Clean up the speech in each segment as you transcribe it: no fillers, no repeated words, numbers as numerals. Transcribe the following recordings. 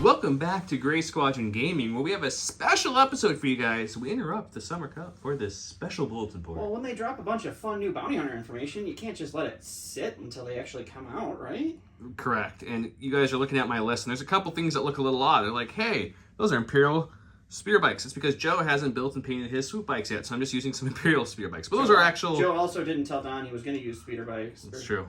Welcome back to Gray Squadron Gaming, where we have a special episode for you guys. We interrupt the Summer Cup for this special bulletin board. Well, when they drop a bunch of fun new bounty hunter information, you can't just let it sit until they actually come out, right? Correct. And you guys are looking at my list, and there's a couple things that look a little odd. They're like, hey, those are Imperial spear bikes. It's because Joe hasn't built and painted his swoop bikes yet, so I'm just using some Imperial spear bikes. But those are actual... Joe also didn't tell Don he was going to use speeder bikes. That's true.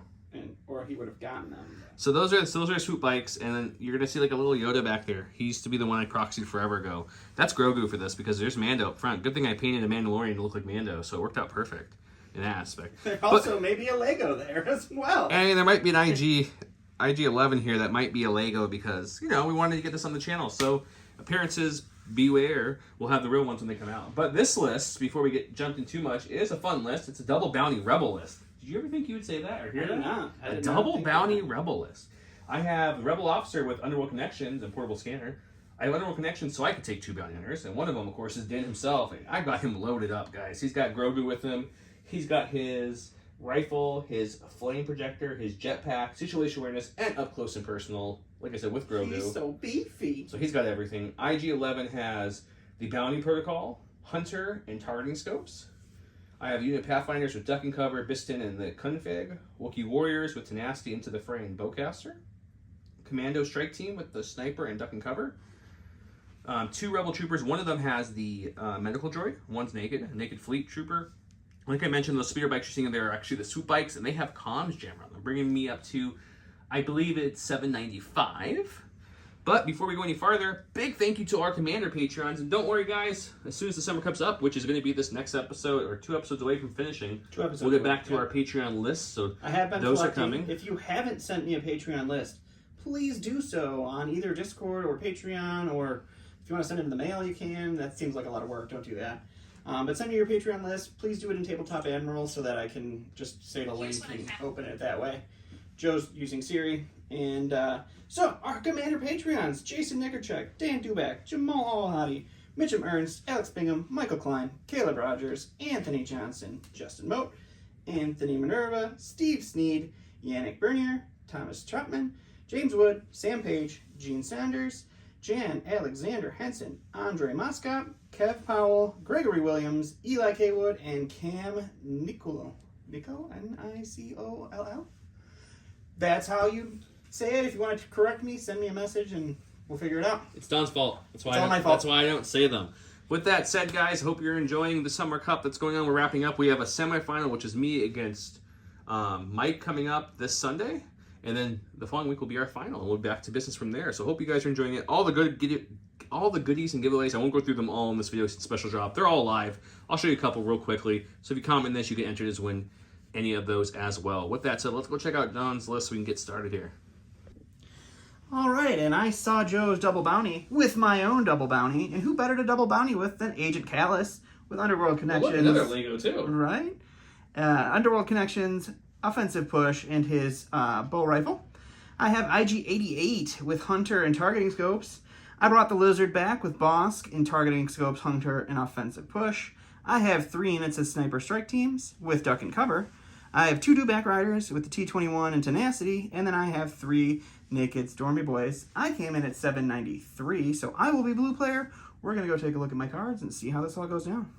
Or he would have gotten them. So those are swoop bikes, and then you're gonna see like a little Yoda back there. He used to be the one I proxied forever ago. That's Grogu for this because there's Mando up front. Good thing I painted a Mandalorian to look like Mando, so it worked out perfect in that aspect. There's also maybe a Lego there as well. And there might be an IG11 here that might be a Lego because we wanted to get this on the channel. So appearances, beware. We'll have the real ones when they come out. But this list, before we get jumped in too much, is a fun list. It's a double bounty rebel list. Did you ever think you would say that or hear that? A double bounty rebel list. I have Rebel Officer with Underworld Connections and Portable Scanner. I have Underworld Connections so I could take 2 bounty hunters, and one of them, of course, is Din himself. And I got him loaded up, guys. He's got Grogu with him. He's got his rifle, his flame projector, his jetpack, situation awareness, and up close and personal, like I said, with Grogu. He's so beefy. So he's got everything. IG11 has the Bounty Protocol, Hunter, and Targeting Scopes. I have Unit Pathfinders with Duck and Cover, Biston, and the Config. Wookiee Warriors with Tenacity, Into the Fray, and Bowcaster. Commando Strike Team with the Sniper and Duck and Cover. 2 Rebel Troopers. One of them has the Medical Droid. One's Naked, a Naked Fleet Trooper. Like I mentioned, those speeder bikes you're seeing there are actually the swoop bikes, and they have comms jammer on them, bringing me up to, I believe it's $795. But before we go any farther, big thank you to our Commander Patreons. And don't worry, guys, as soon as the Summer Cup's up, which is going to be this next episode, or 2 episodes away from finishing, we'll get back to our Patreon list. So I have been those collecting. are coming. If you haven't sent me a Patreon list, please do so on either Discord or Patreon, or if you want to send it in the mail, you can. That seems like a lot of work. Don't do that. But send me your Patreon list. Please do it in Tabletop Admiral so that I can just say the link and open it that way. Joe's using Siri. And so, our Commander Patreons, Jason Nickerchuk, Dan Duback, Jamal Alhadi, Mitchum Ernst, Alex Bingham, Michael Klein, Caleb Rogers, Anthony Johnson, Justin Moat, Anthony Minerva, Steve Sneed, Yannick Bernier, Thomas Trotman, James Wood, Sam Page, Gene Sanders, Jan Alexander Henson, Andre Moscop, Kev Powell, Gregory Williams, Eli K. Wood, and Cam Nicoll. Nicoll? Nicoll? That's how you say it. If you want to correct me, send me a message and we'll figure it out. It's Don's fault. That's why That's why I don't say them. With that said, guys, hope you're enjoying the Summer Cup that's going on. We're wrapping up. We have a semifinal, which is me against Mike coming up this Sunday. And then the following week will be our final, and we'll be back to business from there. So hope you guys are enjoying it. All the goodies and giveaways, I won't go through them all in this video special drop. They're all live. I'll show you a couple real quickly. So if you comment this, you get entered as win any of those as well. With that said, let's go check out Don's list so we can get started here. All right, and I saw Joe's double bounty with my own double bounty, and who better to double bounty with than Agent Callus with Underworld Connections? Oh, look, another Lego too. Right? Underworld Connections, offensive push, and his bow rifle. I have IG88 with Hunter and Targeting Scopes. I brought the Lizard back with Bosk in Targeting Scopes, Hunter, and offensive push. I have 3 units of Sniper Strike Teams with Duck and Cover. I have 2 Duback Riders with the T-21 and Tenacity, and then I have 3 Naked Stormy Boys. I came in at $793, so I will be blue player. We're going to go take a look at my cards and see how this all goes down.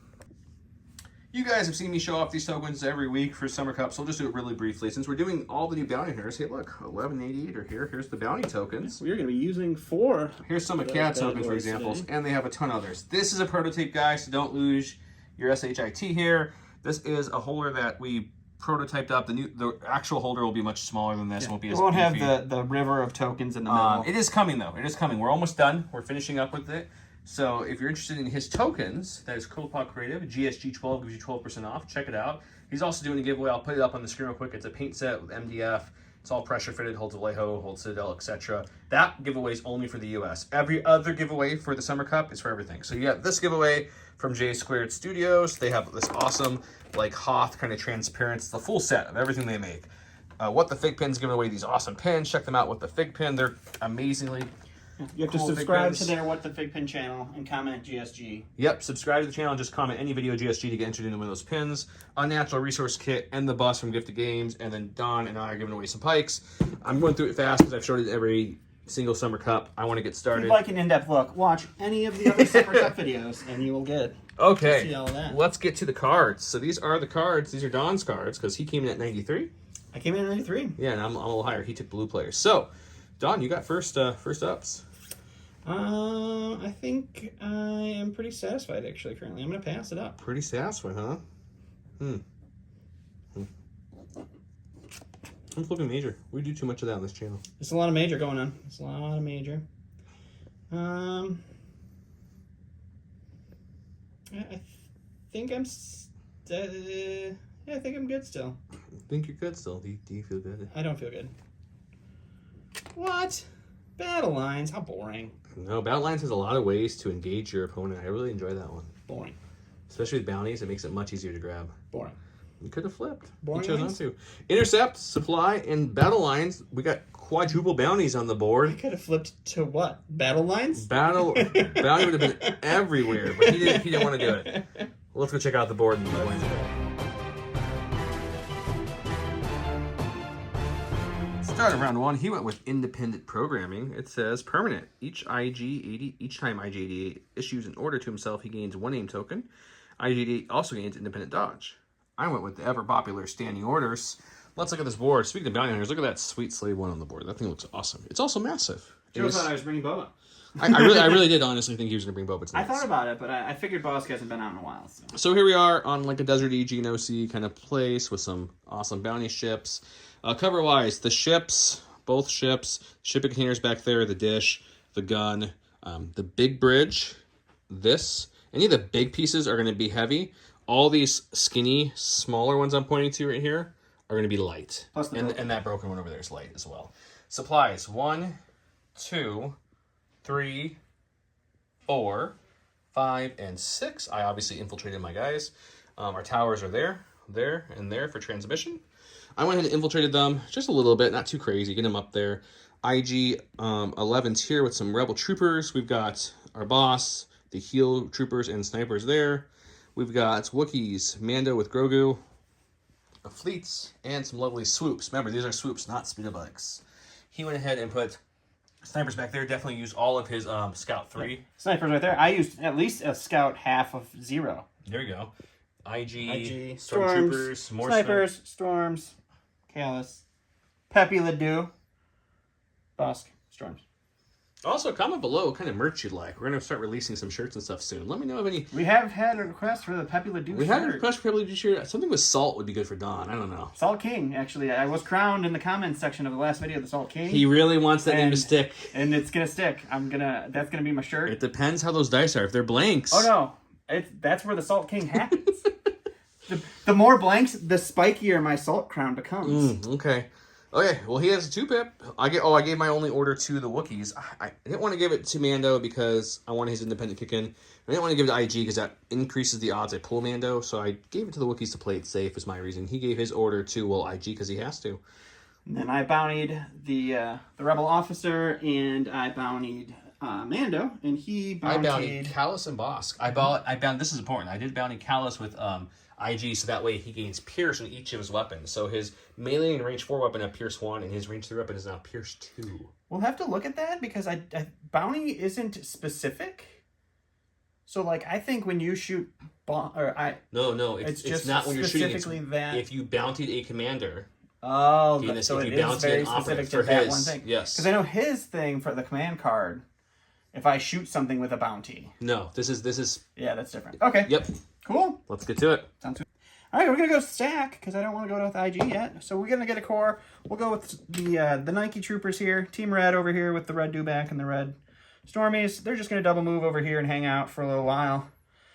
You guys have seen me show off these tokens every week for Summer Cup, so I'll just do it really briefly. Since we're doing all the new bounty hunters, hey look, 1188 are here. Here's the bounty tokens. We're going to be using 4. Here's some of CAD tokens, for examples, and they have a ton of others. This is a prototype, guys, so don't lose your SHIT here. This is a holder that we prototyped up. The actual holder will be much smaller than this. Yeah. Won't be it as won't beefy. have the river of tokens in the middle. It is coming though. It is coming. We're almost done. We're finishing up with it. So if you're interested in his tokens, that is Copilot Creative. GSG12 gives you 12% off. Check it out. He's also doing a giveaway. I'll put it up on the screen real quick. It's a paint set with MDF. It's all pressure fitted, holds Vallejo, holds Citadel, etc. That giveaway is only for the US. Every other giveaway for the Summer Cup is for everything. So you got this giveaway from J Squared Studios. They have this awesome, like Hoth kind of transparent. It's the full set of everything they make. What the Fig Pin's giving away these awesome pins. Check them out. What the Fig Pin. They're amazingly You have to subscribe to their What the Fig Pin channel and comment GSG. Yep, subscribe to the channel and just comment any video GSG to get entered into one of those pins. Unnatural Resource Kit and the bus from Gifted Games. And then Don and I are giving away some pikes. I'm going through it fast because I've showed it every single Summer Cup. I want to get If started. you'd like an in-depth look, watch any of the other Summer Cup videos, and you will get Okay, see all that. let's get to the cards. So these are the cards. These are Don's cards because he came in at 93. I came in at 93. Yeah, and I'm a little higher. He took blue players. So, Don, you got first ups. I think I am pretty satisfied, actually, currently. I'm going to pass it up. Pretty satisfied, huh? I'm flipping major. We do too much of that on this channel. There's a lot of major going on. There's a lot of major. I think I'm... I think I'm good still. Think you're good still? Do you feel good? I don't feel good. What? Battle lines? How boring. No, Battle Lines has a lot of ways to engage your opponent. I really enjoy that one. Boring. Especially with bounties, it makes it much easier to grab. Boring. You could have flipped. Boring You chose lines? not to. Intercept, supply, and Battle Lines. We got quadruple bounties on the I board. could have flipped to what? Battle lines? Bounty would have been everywhere, but he didn't want to do it. Well, let's go check out the board. Start of round one, he went with independent programming. It says permanent. Each time IG88 issues an order to himself, he gains one name token. IG88 also gains independent dodge. I went with the ever popular standing orders. Let's look at this board. Speaking of bounty hunters, look at that sweet slave one on the board. That thing looks awesome. It's also massive. Joe thought I was bringing Boba. I really did honestly think he was going to bring Boba tonight. I thought about it, but I figured Bosk hasn't been out in a while. So here we are on like a desert EG no sea kind of place with some awesome bounty ships. Cover wise, the ships, both ships, shipping containers back there, the dish, the gun, the big bridge, this. Any of the big pieces are going to be heavy. All these skinny, smaller ones I'm pointing to right here are going to be light. Plus the and that broken one over there is light as well. Supplies, 1, 2, 3, 4, 5, and 6. I obviously infiltrated my guys. Our towers are there, and there for transmission. I went ahead and infiltrated them just a little bit, not too crazy, get them up there. IG11's here with some rebel troopers. We've got our boss, the heal troopers and snipers there. We've got Wookiees, Mando with Grogu, fleets, and some lovely swoops. Remember, these are swoops, not speeder bikes. He went ahead and put snipers back there. Definitely used all of his Scout 3. Yeah. Snipers right there. I used at least a Scout half of 0. There you go. IG, Storms, Stormtroopers, more Snipers, Storms, Callus, Peppy Ledoux, Bosk, Storms. Also, comment below what kind of merch you'd like. We're going to start releasing some shirts and stuff soon. Let me know if any... We have had a request for the Peppy Ledoux We shirt. had a request for Peppy Ledoux shirt. Something with salt would be good for Don. I don't know. Salt King, actually. I was crowned in the comments section of the last video, the Salt King. He really wants that name to stick. And it's going to stick. That's going to be my shirt. It depends how those dice are. If they're blanks... Oh, no. That's where the Salt King happens. the more blanks, the spikier my Salt Crown becomes. Okay. Okay, well, he has a 2-pip. I gave my only order to the Wookiees. I didn't want to give it to Mando because I wanted his independent kick-in. I didn't want to give it to IG because that increases the odds I pull Mando, so I gave it to the Wookiees to play it safe is my reason. He gave his order to, IG because he has to. And then I bountied the Rebel officer, and I bountied Mando, and he bountied... I bountied Callus and Bosk. This is important. I did bounty Callus with IG, so that way he gains Pierce in each of his weapons. So his melee and range 4 weapon have Pierce 1, and his range 3 weapon is now Pierce 2. We'll have to look at that, because bounty isn't specific. So, like, I think when you shoot... No, it's not when you're shooting. It's that... if you bountied a commander... Oh, so it is very specific to that one thing. Yes. Because I know his thing for the command card, if I shoot something with a bounty. No, this is... Yeah, that's different. Okay. Yep. Cool. Let's get to it. Sounds good. All right, we're going to go stack, because I don't want to go with IG yet. So we're going to get a core. We'll go with the Nike Troopers here. Team Red over here with the red dewback and the red Stormies. They're just going to double move over here and hang out for a little while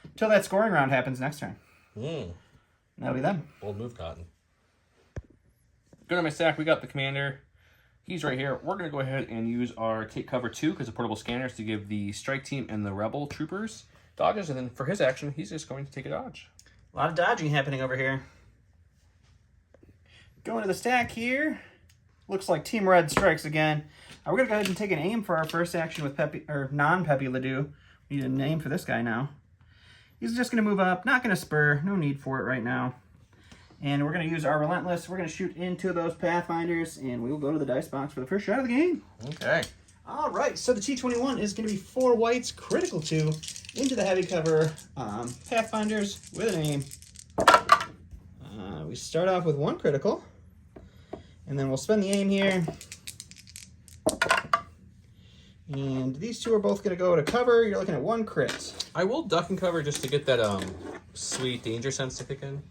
until that scoring round happens next turn. That'll be them. Bold move, Cotton. Go to my stack. We got the commander. He's right here. We're going to go ahead and use our take cover 2 because of portable scanners to give the strike team and the rebel troopers dodges. And then for his action, he's just going to take a dodge. A lot of dodging happening over here. Going to the stack here. Looks like Team Red strikes again. We're going to go ahead and take an aim for our first action with non-Peppy Ledoux. We need a name for this guy now. He's just going to move up. Not going to spur. No need for it right now. And we're going to use our Relentless. We're going to shoot into those Pathfinders, and we will go to the dice box for the first shot of the game. Okay. All right, so the T21 is going to be 4 whites, critical 2, into the heavy cover, Pathfinders with an aim. We start off with 1 critical, and then we'll spend the aim here. And these 2 are both going to go to cover. You're looking at 1 crit. I will duck and cover just to get that sweet danger sense to kick in.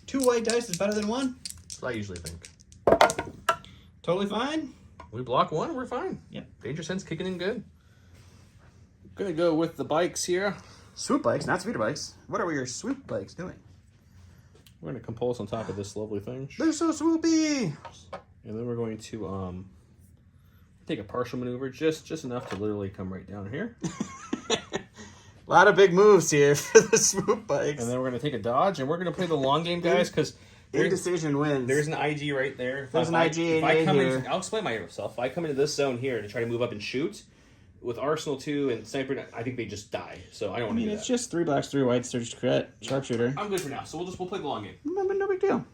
2 white dice is better than 1. That's what I usually think. Totally fine. We block 1, we're fine. Yep. Danger sense kicking in good. Gonna go with the bikes here. Swoop bikes, not speeder bikes. What are your swoop bikes doing? We're gonna compose on top of this lovely thing. They're so swoopy. And then we're going to take a partial maneuver, just enough to literally come right down here. A lot of big moves here for the swoop bikes. And then we're gonna take a dodge, and we're gonna play the long game, guys, because indecision wins. There's an IG right there. There's an IG88 here. I'll explain myself. If I come into this zone here to try to move up and shoot, with Arsenal 2 and Sniper, I think they just die. So I don't want to do that. It's just 3 blacks, 3 whites, surge crit, sharpshooter. I'm good for now. So we'll play the long game. No big deal.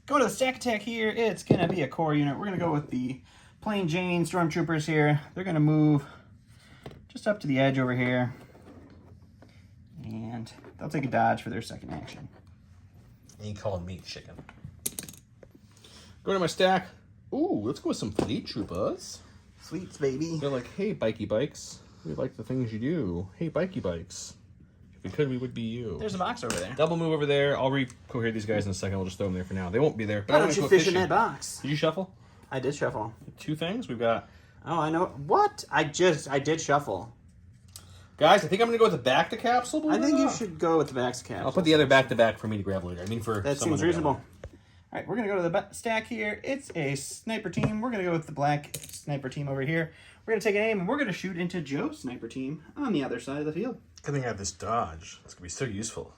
Go to the stack attack here. It's going to be a core unit. We're going to go with the Plain Jane Stormtroopers here. They're going to move just up to the edge over here. And they'll take a dodge for their second action. And you call meat chicken. Go to my stack. Ooh, let's go with some Fleet Troopers. Fleets, baby. They're like, hey, bikey bikes. We like the things you do. Hey, bikey bikes. If we could, we would be you. There's a box over there. Double move over there. I'll recohere these guys in a second. We'll just throw them there for now. They won't be there. But Why don't you fish in that box? Did you shuffle? I did shuffle. 2 things. We've got... Oh, I know. What? I did shuffle. Guys, I think I'm going to go with the back to capsule. I think you should go with the back to capsule. I'll put the other back to back for me to grab later. I mean, for that seems reasonable. All right, we're going to go to the stack here. It's a sniper team. We're going to go with the black sniper team over here. We're going to take an aim, and we're going to shoot into Joe's sniper team on the other side of the field. Good thing I have this dodge. It's going to be so useful.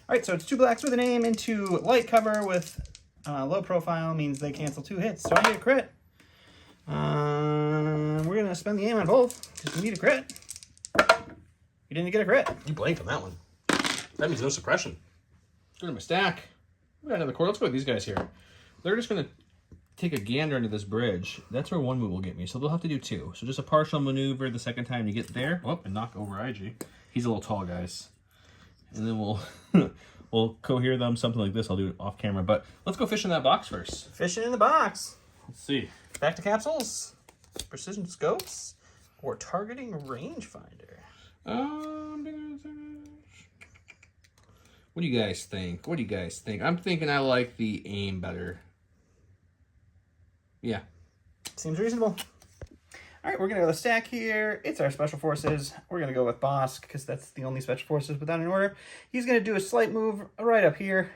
All right, so it's 2 blacks with an aim into light cover with low profile, means they cancel 2 hits. So I need a crit. We're going to spend the aim on both because we need a crit. You didn't get a crit. You blanked on that one. That means no suppression. Go to my stack. We got another core. Let's go with these guys here. They're just going to take a gander into this bridge. That's where 1 move will get me, so they'll have to do 2. So just a partial maneuver the second time you get there. Oh, and knock over IG. He's a little tall, guys. And then we'll we'll cohere them, something like this. I'll do it off camera. But let's go fish in that box first. Fishing in the box. Let's see. Back to capsules, precision scopes, or targeting rangefinder. What do you guys think? What do you guys think? I'm thinking I like the aim better. Yeah. Seems reasonable. All right, we're going to go to the stack here. It's our special forces. We're going to go with Bosk because that's the only special forces without an order. He's going to do a slight move right up here.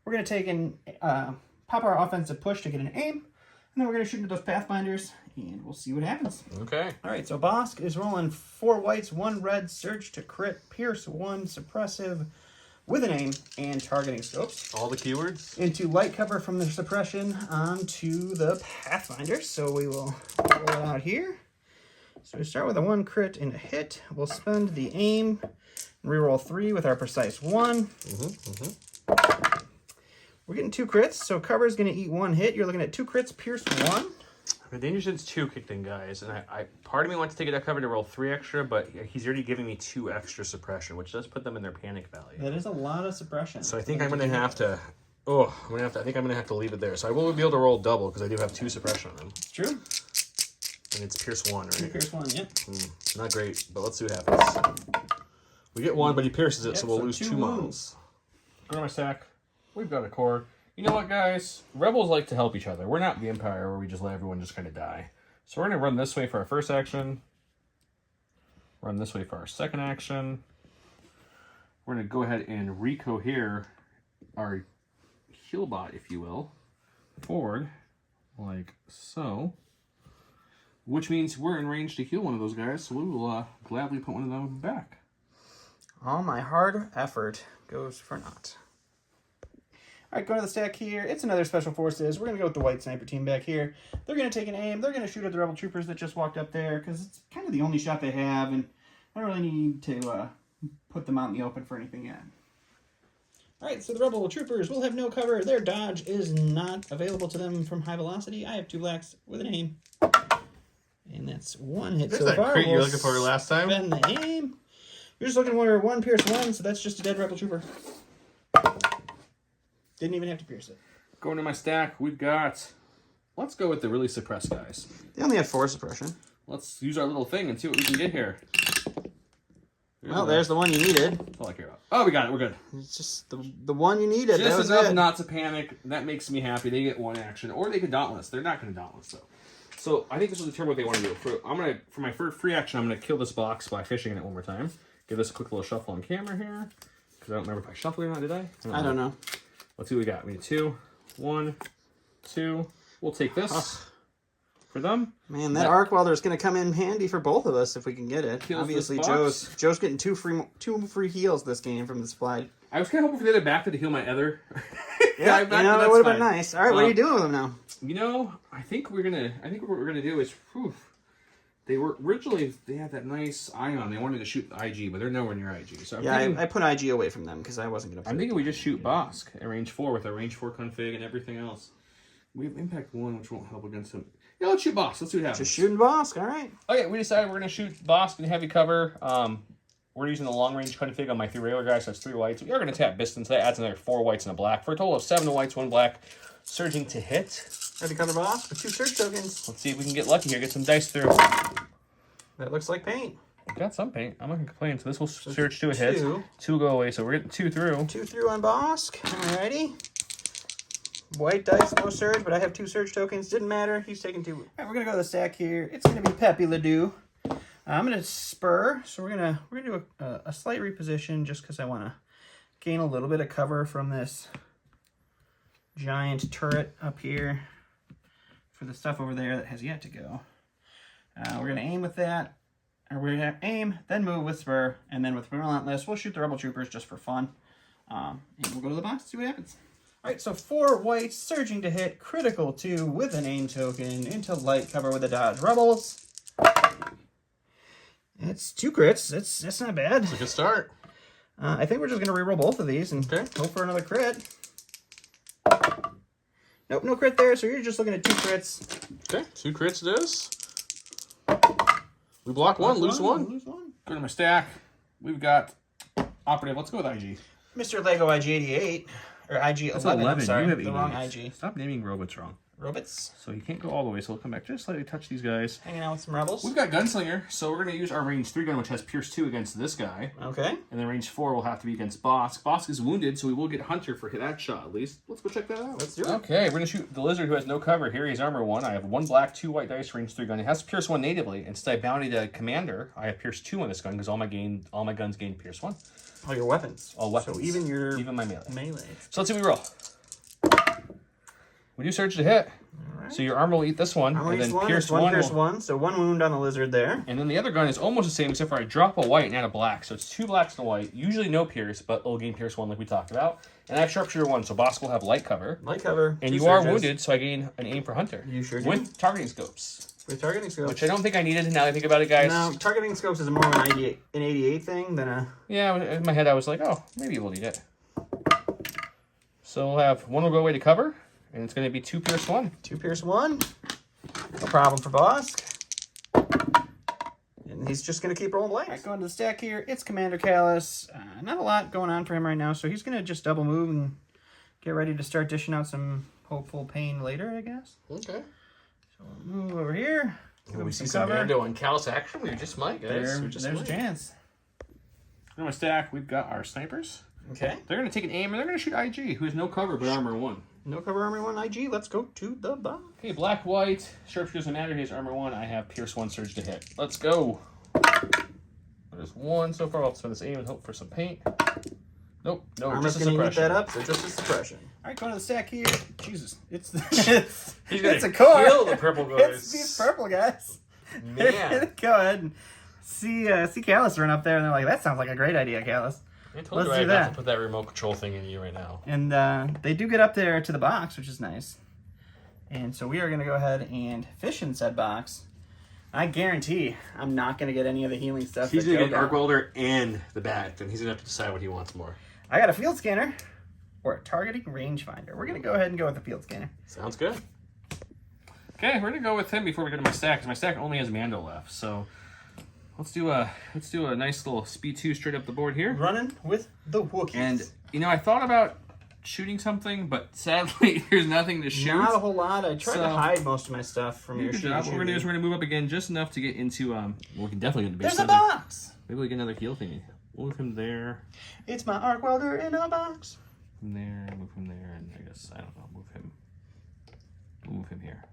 We're going to take and pop our offensive push to get an aim. And then we're going to shoot into those Pathfinders, and we'll see what happens. Okay. All right, so Bosk is rolling 4 whites, 1 red, surge to crit, pierce 1, suppressive, with an aim, and targeting scopes. All the keywords. Into light cover from the suppression onto the Pathfinders. So we will roll it out here. So we start with a 1 crit and a hit. We'll spend the aim, reroll 3 with our precise 1. We're getting 2 crits, so cover is going to eat 1 hit. You're looking at 2 crits, pierce 1. The danger sense 2 kicked in, guys, and I part of me wants to take it out cover to roll 3 extra, but he's already giving me 2 extra suppression, which does put them in their panic value. That is a lot of suppression. So I think I'm gonna have to. I think I'm gonna have to leave it there. So I will be able to roll double because I do have 2 suppression on them. It's true. And it's pierce 1, right? Pierce 1, yep. Not great, but let's see what happens. We get 1, but he pierces it, Yep, so we'll so lose 2 2 wounds. models. Go to my stack. We've got a core. You know what, guys? Rebels like to help each other. We're not the Empire where we just let everyone just kind of die. So we're going to run this way for our first action. Run this way for our second action. We're going to go ahead and recohere our heal bot, if you will, forward, like so. Which means we're in range to heal one of those guys, so we will gladly put one of them back. All my hard effort goes for naught. All right, going to the stack here. It's another special forces. We're going to go with the white sniper team back here. They're going to take an aim. They're going to shoot at the rebel troopers that just walked up there because it's kind of the only shot they have, and I don't really need to put them out in the open for anything yet. All right, so the rebel troopers will have no cover. Their dodge is not available to them from high velocity. I have 2 blacks with an aim. And And that's one hit There's so that far. crate you were looking for last time. Spend the aim. We're just looking for one Pierce 1, so that's just a dead Rebel Trooper. Didn't even have to pierce it. Going to my stack, we've got... Let's go with the really suppressed guys. They only have 4 suppression. Let's use our little thing and see what we can get here. Well, there's the one you needed. That's all I care about. Oh, we got it. We're good. It's just the one you needed. Just that was enough it. not to panic. That makes me happy. They get 1 action. Or they could dauntless. They're not going to dauntless, though. So I think this will determine what they want to do. For my first free action, I'm going to kill this box by fishing in it one more time. Give this a quick little shuffle on camera here. Because I don't remember if I shuffled it or not, did I? I don't know. Let's see what we got. We need 2, 1, 2. We'll take this for them. Man, that arc welder is going to come in handy for both of us if we can get it. Kills Obviously, this box. Joe's getting two free heals this game from the supply. I was kind of hoping for the other back to heal my other. Yeah, it you know, it would have been nice. All right, what are you doing with them now? You know, I think what we're gonna do is, they were originally, they had that nice ion. They wanted to shoot the IG, but they're nowhere near IG. So I put IG away from them because I wasn't gonna. I'm thinking we just shoot Bosk at range 4 with our range 4 config and everything else. We have impact 1, which won't help against him. Yeah, let's shoot Bosk. Let's see what happens. Just shooting Bosk. All right. Okay, we decided we're gonna shoot Bosk in heavy cover. We're using the long range config on my 3 regular guys, so that's 3 whites. We are going to tap Biston, so that adds another 4 whites and a black for a total of 7 whites, 1 black. Surging to hit. Heavy cover Bosk with 2 surge tokens. Let's see if we can get lucky here, get some dice through. That looks like paint. Got some paint. I'm not going to complain. So this will surge to a hit. 2 go away, so we're getting 2 through. 2 through on Bosk. Alrighty. White dice, no surge, but I have 2 surge tokens. Didn't matter. He's taking 2. All right, we're going to go to the stack here. It's going to be Pepe Ledoux. I'm going to spur, so we're gonna do a slight reposition just because I want to gain a little bit of cover from this giant turret up here for the stuff over there that has yet to go. We're going to aim with that, or we're going to aim, then move with spur, and then with Relentless, we'll shoot the Rebel Troopers just for fun. And we'll go to the box and see what happens. All right, so 4 whites, surging to hit, critical 2 with an aim token into light cover with the Dodge Rebels. It's 2 crits. That's not bad. It's a good start. I think we're just going to reroll both of these and hope for another crit. Nope, no crit there, so you're just looking at 2 crits. Okay, 2 crits it is. We block 1, lose 1. Lose 1. Go to my stack. We've got Operative. Let's go with IG. Mr. Lego IG88, or IG11, I'm sorry, You have the wrong 88. IG. Stop naming robots wrong. Robots. So you can't go all the way, so we'll come back just slightly, touch these guys. Hanging out with some rebels. We've got Gunslinger, so we're going to use our range 3 gun, which has Pierce 2 against this guy. Okay. And then range 4 will have to be against Bosk. Bosk is wounded, so we will get Hunter for that shot at least. Let's go check that out. Let's do it. Okay, we're going to shoot the Lizard, who has no cover here. He's armor 1. I have 1 black, 2 white dice, range 3 gun. It has Pierce 1 natively. Instead, I bounty to Commander. I have Pierce 2 on this gun because all my guns gain Pierce 1. All your weapons. All weapons. So even my melee. melee. So let's see what we roll. We do surge to hit. All right. So your armor will eat this one, and then Pierce 1 Pierce will... 1, so 1 wound on the Lizard there. And then the other gun is almost the same, except for I drop a white and add a black. So it's 2 blacks and a white. Usually no Pierce, but it'll gain Pierce 1 like we talked about. And I have Sharpshooter 1, so Bosk will have light cover. Light cover. And 2 you are surges. wounded, so I gain an aim for Hunter. You sure do. With targeting scopes. With targeting scopes. Which I don't think I needed, now that I think about it, guys. No, targeting scopes is more of an 88 thing than a... Yeah, in my head I was like, oh, maybe we'll need it. So we'll have 1 will go away to cover, and it's going to be 2 Pierce 1. 2 Pierce 1. No problem for Bosk. And he's just going to keep rolling blanks. All right, going to the stack here. It's Commander Callus. Not a lot going on for him right now, so he's going to just double move and get ready to start dishing out some hopeful pain later, I guess. Okay. So we'll move over here. Give him We see some some cover. Mando and Callus action. We just might, guys. There's a chance. In my stack, we've got our snipers. Okay. They're going to take an aim, and they're going to shoot IG, who has no cover but armor 1. No cover armor 1 IG. Let's go to the box. Okay, black, white. Sharpshooter doesn't matter. He has armor 1. I have Pierce 1, surge to hit. Let's go. There's 1 so far. I'll spend this aim and hope for some paint. Nope. No, Armor's just a going to eat suppression. that up, so just a suppression. All right, going to the stack here. Jesus. He's going it's a to core. kill the purple guys. It's these purple guys. Man. Go ahead and see Callus run up there, and they're like, that sounds like a great idea, Callus. I told Let's you I do have that. to put that remote control thing in you right now. And they do get up there to the box, which is nice. And so we are going to go ahead and fish in said box. I guarantee I'm not going to get any of the healing stuff. He's that going to Joe get an arc got. welder and the bat, then he's going to have to decide what he wants more. I got a field scanner or a targeting rangefinder. We're going to go ahead and go with the field scanner. Sounds good. Okay, we're gonna go with him before we go to my stack, because my stack only has Mando left. So let's do a nice little speed 2 straight up the board here. Running with the Wookiees. And you know, I thought about shooting something, but sadly there's nothing to shoot. Not a whole lot. I tried to hide most of my stuff from your shooting. What we're gonna do is we're gonna move up again just enough to get into well, we can definitely get into base. There's a box. Maybe we get another heal thingy. We'll move him there. It's my arc welder in a box. From there, move him there, and I guess I don't know, move him. We'll move him here.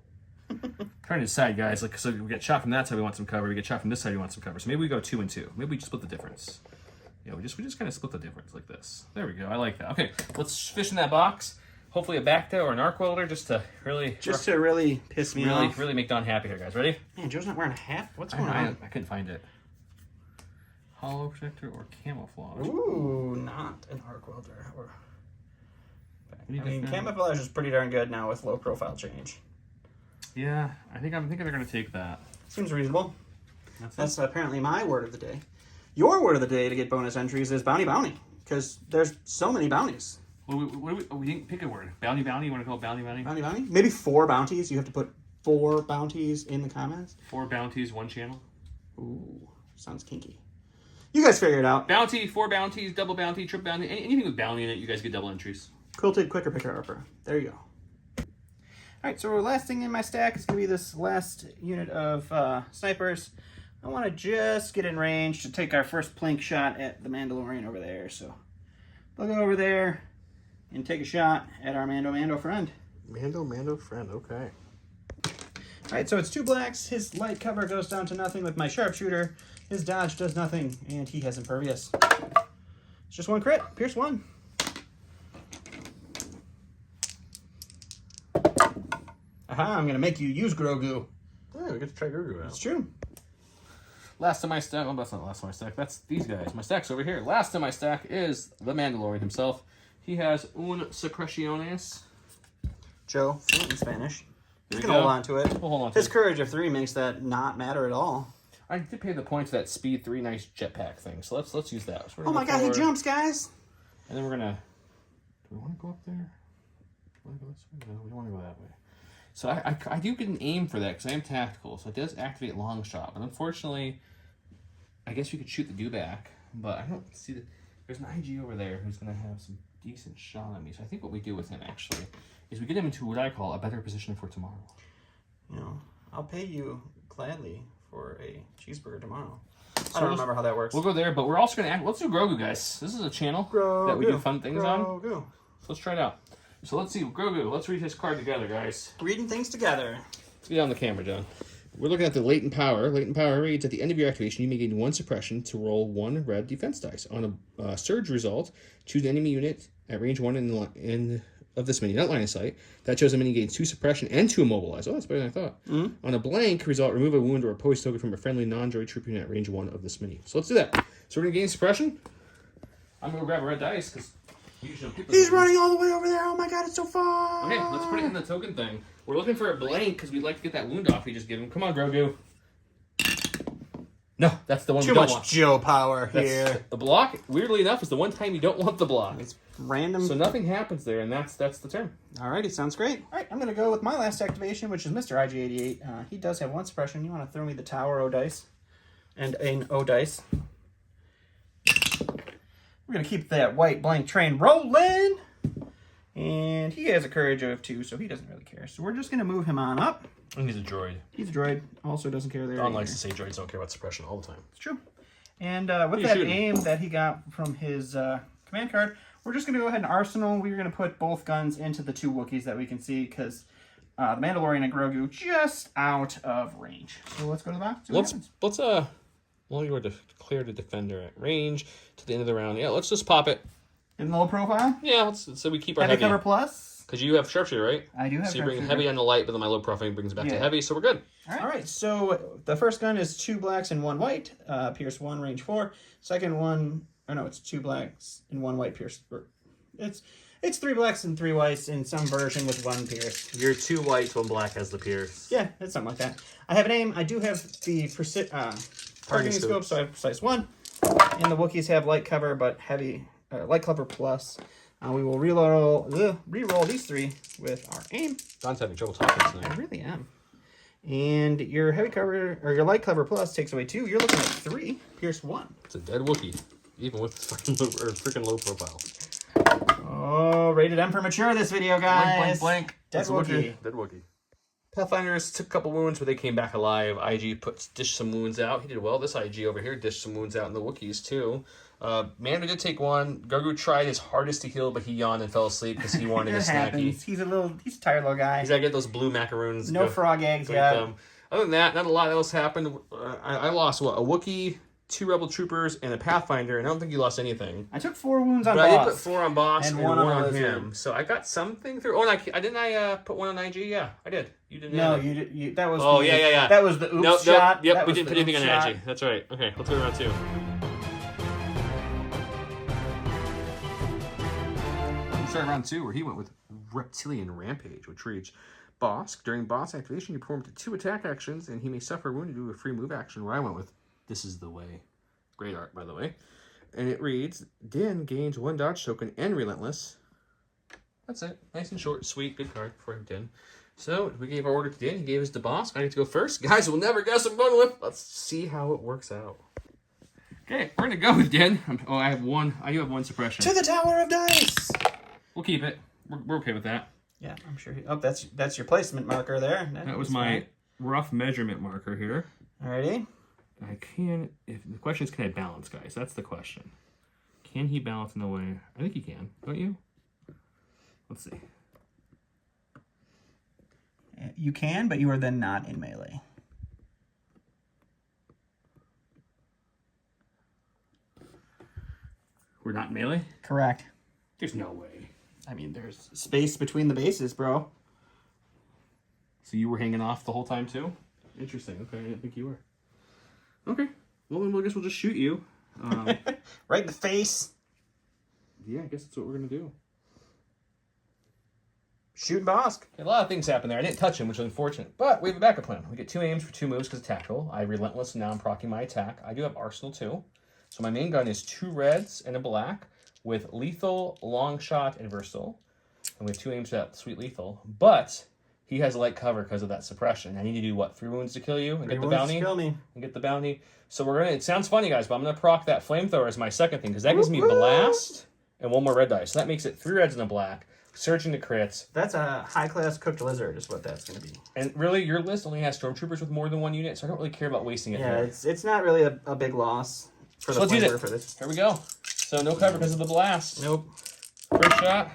Trying to decide, guys. Like, so we get shot from that side, we want some cover. We get shot from this side, we want some cover. So maybe we go 2 and 2. Maybe we just split the difference. Yeah, we just kind of split the difference like this. There we go. I like that. Okay, let's fish in that box. Hopefully a Bacta or an arc welder, just to really piss me off. Really make Don happy here, guys. Ready? Man, Joe's not wearing a hat. What's going on? I couldn't find it. Hollow protector or camouflage? Ooh, not an arc welder. I mean, camouflage is pretty darn good now with low profile change. Yeah, I'm thinking they're gonna take that. Seems reasonable. That's apparently my word of the day. Your word of the day to get bonus entries is bounty, because there's so many bounties. Well, we didn't pick a word. Bounty. You want to call it bounty? Bounty? Maybe 4 bounties. You have to put 4 bounties in the comments. 4 bounties, 1 channel. Ooh, sounds kinky. You guys figure it out. Bounty, 4 bounties, double bounty, triple bounty, anything with bounty in it, you guys get double entries. Quilted Quicker Picker Upper. There you go. Alright, so last thing in my stack is going to be this last unit of snipers. I want to just get in range to take our first plink shot at the Mandalorian over there. So we'll go over there and take a shot at our Mando friend. Mando friend, okay. Alright, so it's 2 blacks. His light cover goes down to nothing with my sharpshooter. His dodge does nothing, and he has impervious. It's just 1 crit. Pierce 1. Aha, I'm going to make you use Grogu. Yeah, we get to try Grogu out. It's true. Last of my stack, well, that's not last of my stack, that's these guys. My stack's over here. Last of my stack is the Mandalorian himself. He has un secreciones. Joe, fluent in Spanish. He's Here we going to go. hold on to it. We'll hold on to His it. courage of 3 makes that not matter at all. I did pay the point to that speed 3 nice jetpack thing, so let's use that. So we're Oh gonna my go god, he forward, jumps, guys! And then we're gonna. Do we want to go up there? Do we want to go this way? No, we don't want to go that way. So I do get an aim for that because I am tactical, so it does activate long shot. But unfortunately, I guess you could shoot the dewback, but I don't see that. There's an IG over there who's gonna have some decent shot on me. So I think what we do with him actually is we get him into what I call a better position for tomorrow. You know, I'll pay you gladly for a cheeseburger tomorrow. I don't remember how that works. We'll go there, but we're also gonna act. Let's do Grogu, guys. This is a channel that we do fun things on. Grogu. So let's try it out. So let's see, Grogu. Let's read his card together, guys. Reading things together. Let's get on the camera, John. We're looking at the latent power. Latent power reads, at the end of your activation, you may gain 1 suppression to roll 1 red defense dice. On a surge result, choose an enemy unit at range 1 in of this mini, not line of sight. That chosen mini gains 2 suppression and 2 immobilize. Oh, that's better than I thought. Mm-hmm. On a blank result, remove a wound or a poise token from a friendly non-droid troop unit at range 1 of this mini. So let's do that. So we're going to gain suppression. I'm going to grab a red dice because we usually don't pick those. He's running all the way over there. Oh my god, it's so far. Okay, let's put it in the token thing. We're looking for a blank because we'd like to get that wound off we just gave him. Come on, Grogu. No, that's the one Too we don't much want. Joe power here. The block, weirdly enough, is the one time you don't want the block. It's random. So nothing happens there, and that's the term. Alrighty, sounds great. Alright, I'm going to go with my last activation, which is Mr. IG88. He does have 1 suppression. You want to throw me the Tower O dice and an O dice. We're going to keep that white blank train rolling. And he has a courage of 2, so he doesn't really care. So we're just going to move him on up. And he's a droid. He's a droid. Also doesn't care there. Don likes to say droids don't care about suppression all the time. It's true. And with that aim that he got from his command card, we're just going to go ahead and arsenal. We're going to put both guns into the 2 Wookiees that we can see because the Mandalorian and Grogu just out of range. So let's go to the box. Let's well, you were declared a defender at range to the end of the round. Yeah, let's just pop it. In low profile? Yeah, so we keep our heavy heavy. cover plus? Because you have sharpshooter, right? I do have So you bring sharpshooter. heavy on the light, but then my low profile brings it back to heavy, so we're good. All right, so the first gun is 2 blacks and 1 white, pierce 1, range 4. Second one, or no, it's 2 blacks and 1 white, pierce. It's 3 blacks and 3 whites in some version with 1 pierce. You're 2 whites, 1 black has the pierce. Yeah, it's something like that. I have an aim. I do have the targeting scope, so I have precise 1. And the Wookiees have light cover, but heavy light cover plus. We will re-roll these 3 with our aim. Don's having trouble talking tonight. I really am. And your heavy cover, or your light cover plus takes away 2. You're looking at 3, pierce 1. It's a dead Wookiee, even with freaking low profile. Oh, rated M for mature this video, guys. Blank. Dead Wookiee. Dead Wookiee. Pathfinders took a couple wounds, but they came back alive. IG dished some wounds out. He did well. This IG over here dished some wounds out in the Wookiees, too. Mando did take one. Grogu tried his hardest to heal, but he yawned and fell asleep because he wanted a snacky. He's a tired little guy. He's got to get those blue macaroons. No frog eggs yet. Other than that, not a lot else happened. I lost, a Wookiee, 2 Rebel Troopers, and a Pathfinder, and I don't think you lost anything. I took 4 wounds on But Boss. I did put 4 on Boss and 1 on Lizard. him. So I got something through. Oh, and didn't I put 1 on IG? Yeah, I did. You didn't. No, you did. That was. Oh, yeah. That was the oops shot. Yep, That we was didn't the put anything oops on shot. IG. That's right. Okay, let's go around 2. Start round 2, where he went with Reptilian Rampage, which reads Bosk. During boss activation, you perform 2 attack actions, and he may suffer a wound to do a free move action, where I went with This Is the Way. Great art, by the way. And it reads, Din gains 1 dodge token and Relentless. That's it. Nice and short, sweet, good card for him, Din. So, we gave our order to Din. He gave us to Bosk. I get to go first. Guys, we'll never guess I'm going with. Let's see how it works out. Okay, we're going to go with Din. I have 1. I do have 1 suppression. To the Tower of Dice! We'll keep it. We're okay with that. Yeah, I'm sure. That's your placement marker there. That was my rough measurement marker here. Alrighty. If the question is, can I balance, guys? That's the question. Can he balance in the way? I think he can. Don't you? Let's see. You can, but you are then not in melee. We're not in melee? Correct. There's no way. I mean, there's space between the bases, bro. So you were hanging off the whole time, too? Interesting. Okay, I didn't think you were. Okay. Well, then I guess we'll just shoot you. Right in the face. Yeah, I guess that's what we're going to do. Shoot Bosk. A lot of things happened there. I didn't touch him, which was unfortunate. But we have a backup plan. We get 2 aims for 2 moves because it's tactical. I Relentless, and now I'm proccing my attack. I do have Arsenal, too. So my main gun is 2 reds and a black with lethal, long shot, and versatile. And we have 2 aims for that sweet lethal. But he has light cover because of that suppression. I need to do, what, 3 wounds to kill you and get the bounty? Kill me. And get the bounty. So we're going to, it sounds funny, guys, but I'm going to proc that flamethrower as my second thing because that gives me blast and 1 more red dice. So that makes it 3 reds and a black. Searching the crits. That's a high-class cooked lizard is what that's going to be. And really, your list only has stormtroopers with more than 1 unit, so I don't really care about wasting it. Yeah, here. it's not really a big loss for the flavor for this. Here we go. So no cover because of the blast. Nope. First shot.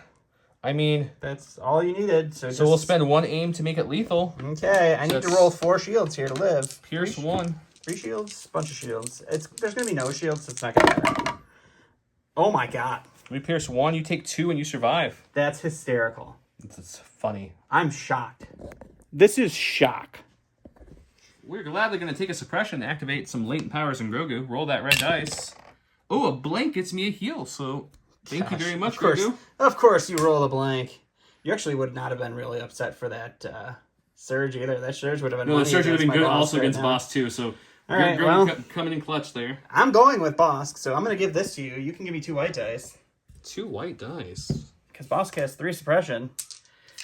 I mean, that's all you needed. So we'll spend 1 aim to make it lethal. Okay, I need to roll 4 shields here to live. Pierce 1. 3 shields, bunch of shields. There's going to be no shields, so it's not going to matter. Oh my god. We pierce 1, you take 2, and you survive. That's hysterical. It's funny. I'm shocked. This is shock. We're gladly going to take a suppression to activate some latent powers in Grogu. Roll that red dice. Oh, a blank gets me a heal, so thank you very much, Grogu. Of course you roll a blank. You actually would not have been really upset for that surge either. That surge would have been No, the surge would have been good also right against now. Boss, too, so all right, Grogu coming in clutch there. I'm going with Bosk, so I'm going to give this to you. You can give me 2 white dice. 2 white dice. Because Bosk has 3 suppression.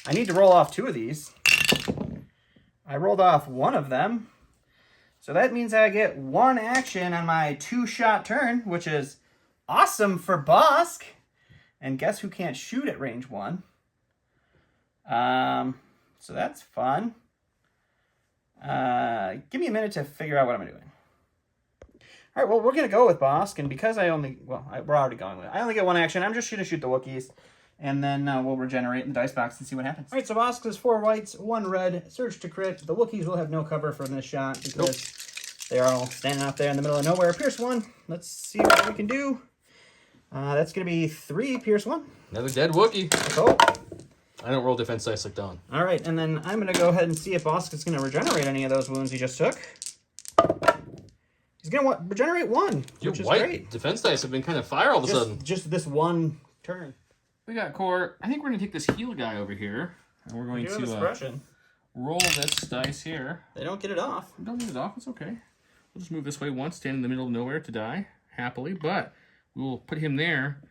I need to roll off 2 of these. I rolled off 1 of them. So that means I get 1 action on my 2-shot turn, which is awesome for Bosk. And guess who can't shoot at range 1? So that's fun. Give me a minute to figure out what I'm doing. All right, well, we're going to go with Bosk, and because we're already going with it. I only get 1 action. I'm just going to shoot the Wookiees, and then we'll regenerate in the dice box and see what happens. All right, so Bosk is 4 whites, 1 red, surge to crit. The Wookiees will have no cover for this shot because they're all standing out there in the middle of nowhere. Pierce 1. Let's see what we can do. That's going to be 3 pierce 1. Another dead Wookiee. Oh. I don't roll defense dice like Don. All right, and then I'm going to go ahead and see if Bosk is going to regenerate any of those wounds he just took. He's going to regenerate 1, which is great. Defense dice have been kind of fire all of a sudden. Just this 1 turn. We got core. I think we're going to take this heal guy over here, and we're going to roll this dice here. They don't get it off. Don't get it off. It's okay. We'll just move this way once, stand in the middle of nowhere to die happily, but we'll put him there,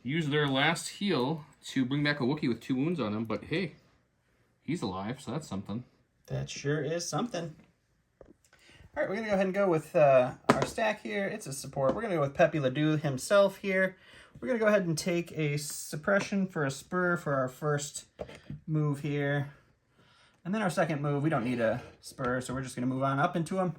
use their last heal to bring back a Wookiee with 2 wounds on him, but hey, he's alive, so that's something. That sure is something. All right, we're going to go ahead and go with our stack here. It's a support. We're going to go with Pepe Ledoux himself here. We're going to go ahead and take a suppression for a spur for our first move here. And then our second move, we don't need a spur, so we're just going to move on up into him.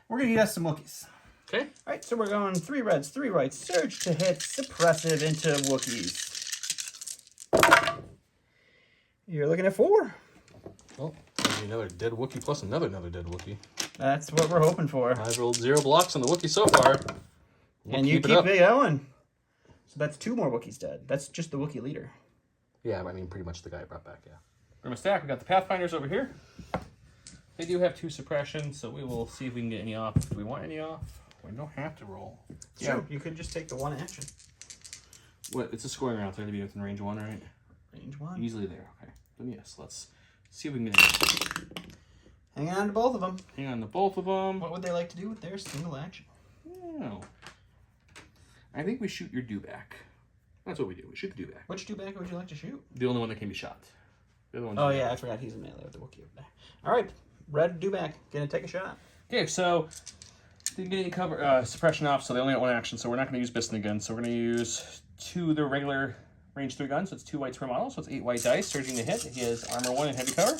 We're going to need us some Wookiees. Okay. All right, so we're going 3 reds, 3 whites, surge to hit, suppressive into Wookiees. You're looking at 4. Well, another dead Wookiee plus another dead Wookiee. That's what we're hoping for. I've rolled 0 blocks on the Wookiee so far. And you keep it going. So that's 2 more Wookiees dead. That's just the Wookiee leader. Yeah, I mean, pretty much the guy I brought back, yeah. From a stack, we got the Pathfinders over here. They do have 2 suppression, so we will see if we can get any off. Do we want any off? We don't have to roll. Sure, you could just take the 1 action. What? It's a scoring round, so it'll be within range 1, right? Range 1. Easily there. Okay. Then yes, let's see if we can get any. Hang on to both of them. Hang on to both of them. What would they like to do with their single action? No. I think we shoot your dewback. That's what we do. We shoot the dewback. Which dewback would you like to shoot? The only one that can be shot. The other one's Oh, yeah, I forgot he's a melee with the Wookiee over there. All right, red dewback, gonna take a shot. Okay, so didn't get any cover suppression off, so they only got 1 action, so we're not going to use Biston again. So we're going to use 2 of the regular range 3 guns, so it's 2 whites per model, so it's 8 white dice, surging to hit. He has armor 1 and heavy cover.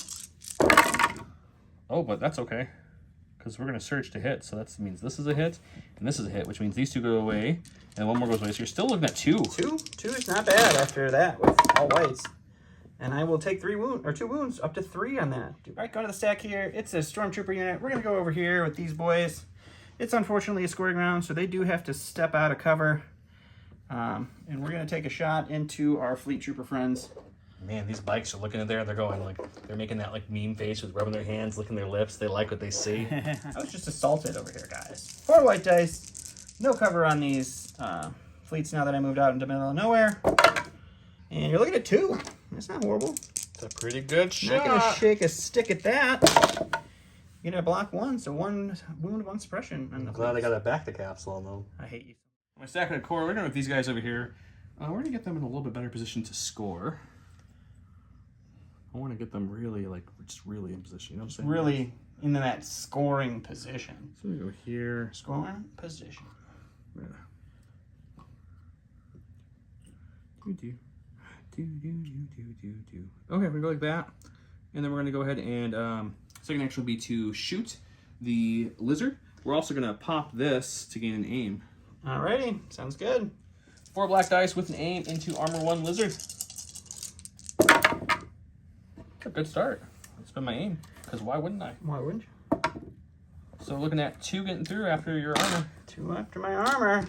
Oh, but that's okay, because we're going to surge to hit, so that means this is a hit, and this is a hit, which means these 2 go away, and 1 more goes away, so you're still looking at 2. 2 is not bad after that with all whites. And I will take 2 wounds, up to 3 on that. All right, go to the stack here. It's a Stormtrooper unit. We're going to go over here with these boys. It's unfortunately a scoring round, so they do have to step out of cover. And we're going to take a shot into our Fleet Trooper friends. Man, these bikes are looking at there, they're going like, they're making that like meme face with rubbing their hands, licking their lips. They like what they see. I was just assaulted over here, guys. 4 white dice. No cover on these fleets now that I moved out into the middle of nowhere. And you're looking at 2. That's not horrible. It's a pretty good shot. Not going to shake a stick at that. You're going to block 1, so 1 wound, 1 suppression. I'm glad I got that back to capsule on them. I hate you. My stack of core, we're going with these guys over here. We're going to get them in a little bit better position to score. I want to get them really, like, just really in position. You know what I'm saying? Really in that scoring position. So we go here. Scoring position. Yeah. Okay, we go like that. And then we're going to go ahead and second action will be to shoot the lizard. We're also going to pop this to gain an aim. Alrighty, sounds good. 4 black dice with an aim into armor 1 lizard. That's a good start. That's been my aim, because why wouldn't I? Why wouldn't you? So looking at 2 getting through after your armor. 2 after my armor.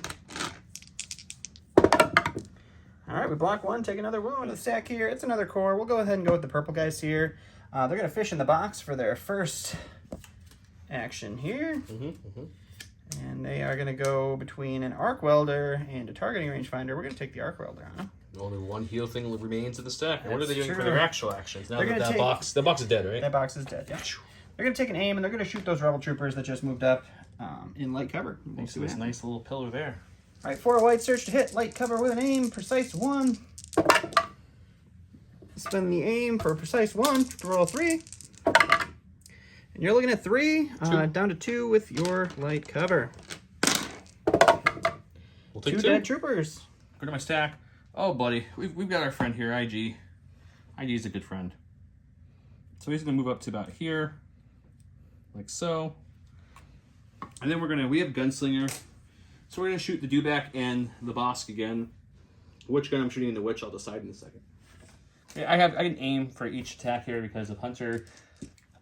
Alright, we block 1, take another wound. The stack here, it's another core. We'll go ahead and go with the purple guys here. They're going to fish in the box for their first action here. And they are going to go between an arc welder and a targeting rangefinder. We're going to take the arc welder on them. Only 1 heal thing remains of the stack. What are That's they doing true. for their actual actions? Now They're that gonna that box is dead, right? That box is dead, yeah. They're going to take an aim and they're going to shoot those rebel troopers that just moved up in light cover. We'll see this nice little pillar there. All right, 4 white, search to hit, light cover with an aim, precise 1. Spend the aim for precise 1 to roll 3. And you're looking at 3, down to 2 with your light cover. We'll take 2 2. dead troopers. Go to my stack. Oh, buddy, we've got our friend here, IG. IG is a good friend. So he's going to move up to about here, like so. And then we have Gunslinger. So we're going to shoot the dewback and the Bosk again. Which gun I'm shooting into which, I'll decide in a second. Yeah, I can aim for each attack here because of Hunter.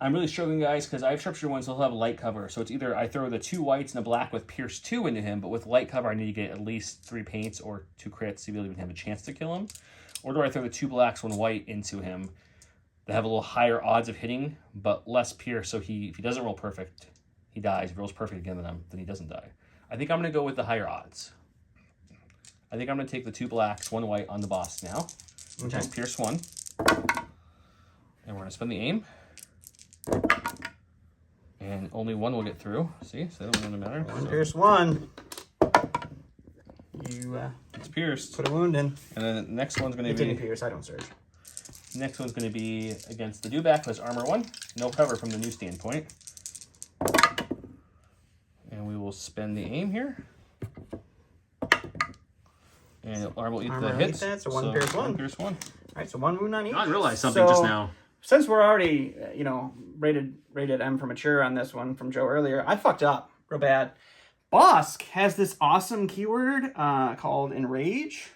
I'm really struggling, guys, because I have sharpshooter ones, so he'll have light cover. So it's either I throw the 2 whites and a black with Pierce 2 into him, but with light cover I need to get at least 3 paints or 2 crits to be able to even have a chance to kill him. Or do I throw the 2 blacks, 1 white into him that have a little higher odds of hitting, but less Pierce, so if he doesn't roll perfect, he dies. If he rolls perfect again, then he doesn't die. I think I'm going to go with the higher odds. I think I'm going to take the 2 blacks, 1 white on the boss now. Okay. Pierce 1. And we're going to spend the aim. And only 1 will get through. See? So that doesn't matter. 1 Pierce 1. You it's pierced. put a wound in. And then the next one's going to It be... didn't pierce, I don't surge. Next one's going to be against the Dewback, who has armor 1. No cover from the new standpoint. And we will spend the aim here. And armor will eat Armor the will eat hits. that, so 1 pierce 1. 1 pierce 1. All right, so 1 wound on each. I realized something just now. Since we're already, rated M for mature on this one from Joe earlier, I fucked up real bad. Bosk has this awesome keyword called Enrage.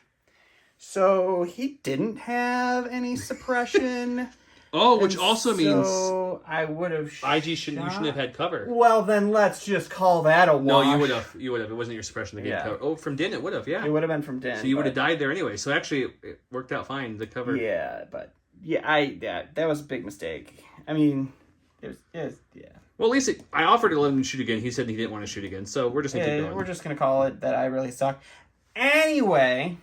So he didn't have any suppression. Oh, which also means I would have IG shouldn't have had cover. Well, then let's just call that a wash. No, you would have. You would have. It wasn't your suppression that gave cover. Oh, from Din it would have, yeah. It would have been from Din. So you would have died there anyway. So actually, it worked out fine. The cover. Yeah, but that was a big mistake. I mean, it was yeah. Well, at least I offered to let him shoot again. He said he didn't want to shoot again. So we're just gonna keep going. We're just gonna call it that I really suck. Anyway,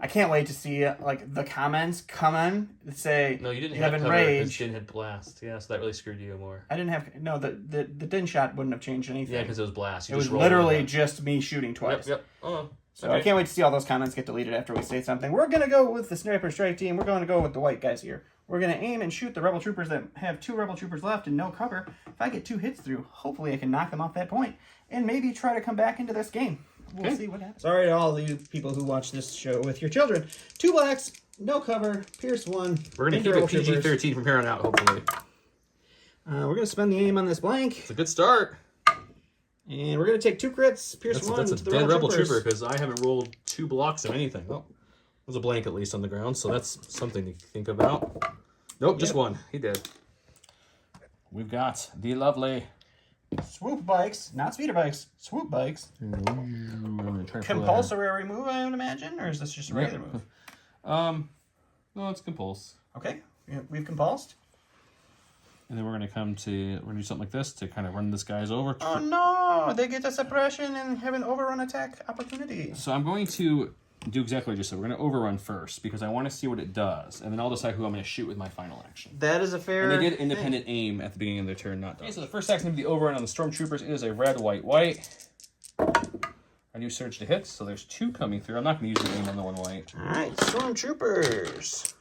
I can't wait to see the comments come in that say no, you didn't you have cover because Enrage. Din had blast. Yeah, so that really screwed you more. I didn't have the Din shot wouldn't have changed anything. Yeah, because it was blast. It was literally just me shooting twice. Yep. Oh. So I can't wait to see all those comments get deleted after we say something. We're going to go with the Sniper Strike Team. We're going to go with the white guys here. We're going to aim and shoot the Rebel Troopers that have 2 Rebel Troopers left and no cover. If I get 2 hits through, hopefully I can knock them off that point and maybe try to come back into this game. We'll see what happens. Sorry to all you people who watch this show with your children. 2 blacks, no cover, Pierce 1. We're going to keep it PG-13 from here on out, hopefully. We're going to spend the aim on this blank. It's a good start. And we're going to take 2 crits, Pierce 1 That's a to the dead Rebel Troopers. Trooper because I haven't rolled 2 blocks of anything. Well, there's a blank at least on the ground, so that's something to think about. Nope, just 1. He did. We've got the lovely Swoop bikes, not speeder bikes, swoop bikes. Compulsory move, I would imagine, or is this just a regular move? No, it's compulse. Okay, we've compulsed. And then we're gonna we're gonna do something like this to kind of run this guys over. Oh no, they get a suppression and have an overrun attack opportunity. So I'm going to do exactly what I just said. We're gonna overrun first because I want to see what it does, and then I'll decide who I'm gonna shoot with my final action. That is a fair. And they did independent aim at the beginning of their turn, not done. Okay, so the first action is the overrun on the Stormtroopers. It is a red, white, white. I do surge to hits, so there's 2 coming through. I'm not going to use the aim on the 1 white. All right, Stormtroopers.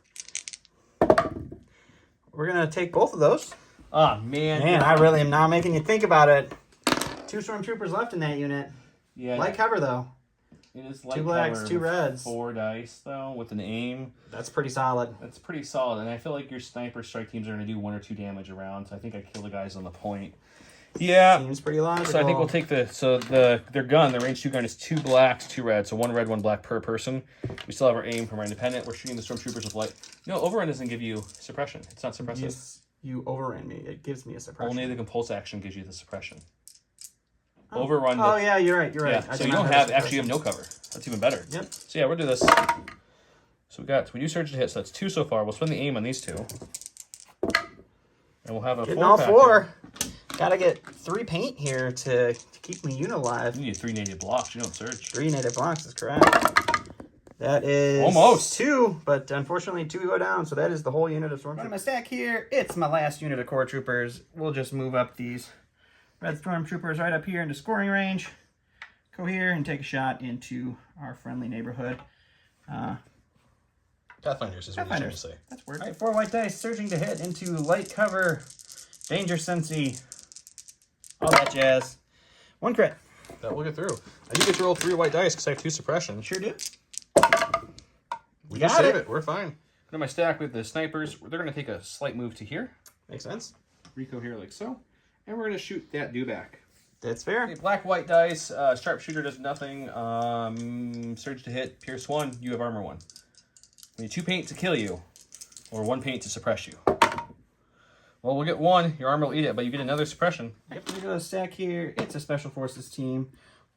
We're gonna take both of those. Ah, man. Man, I really am now making you think about it. 2 Stormtroopers left in that unit. Yeah. Light cover though. It is light 2 blacks, cover 2 with reds. 4 dice though with an aim. That's pretty solid. That's pretty solid, and I feel like your sniper strike teams are going to do 1 or 2 damage around. So I think I kill the guys on the point. Yeah. Seems pretty logical. So I think we'll take their gun, their range 2 gun is 2 blacks, 2 reds, so 1 red, 1 black per person. We still have our aim from our independent. We're shooting the Stormtroopers with light. No, overrun doesn't give you suppression. It's not suppressive. Yes, you overran me. It gives me a suppression. Only the compulse action gives you the suppression. Oh. Overrun. Oh yeah, you're right. You're right. Yeah, so you don't have you have no cover. That's even better. Yep. So yeah, we'll do this. So we do surge to hit. So that's 2 so far. We'll spend the aim on these 2, and we'll have a Getting 4 all factor. 4. Gotta get 3 paint here to keep me unit alive. You need 3 native blocks. You don't surge. 3 native blocks is correct. That is Almost 2, but unfortunately 2 go down, so that is the whole unit of Stormtroopers. Running my stack here, it's my last unit of Core Troopers. We'll just move up these red Stormtroopers right up here into scoring range. Go here and take a shot into our friendly neighborhood. Pathfinders is what you're trying to say. That's weird. All right, 4 white dice, surging to hit into light cover, danger sensey, all that jazz. 1 crit. That will get through. I do get to roll 3 white dice because I have 2 suppression. Sure do. We Got just save it. it. We're fine. Go to my stack with the snipers. They're going to take a slight move to here. Makes sense. Rico here like so. And we're going to shoot that Dewback. That's fair. Okay, black, white dice. Sharpshooter does nothing. Surge to hit. Pierce 1. You have armor 1. We need 2 paint to kill you. Or 1 paint to suppress you. Well, we'll get 1. Your armor will eat it, but you get another suppression. Yep, we go to stack here. It's a Special Forces team.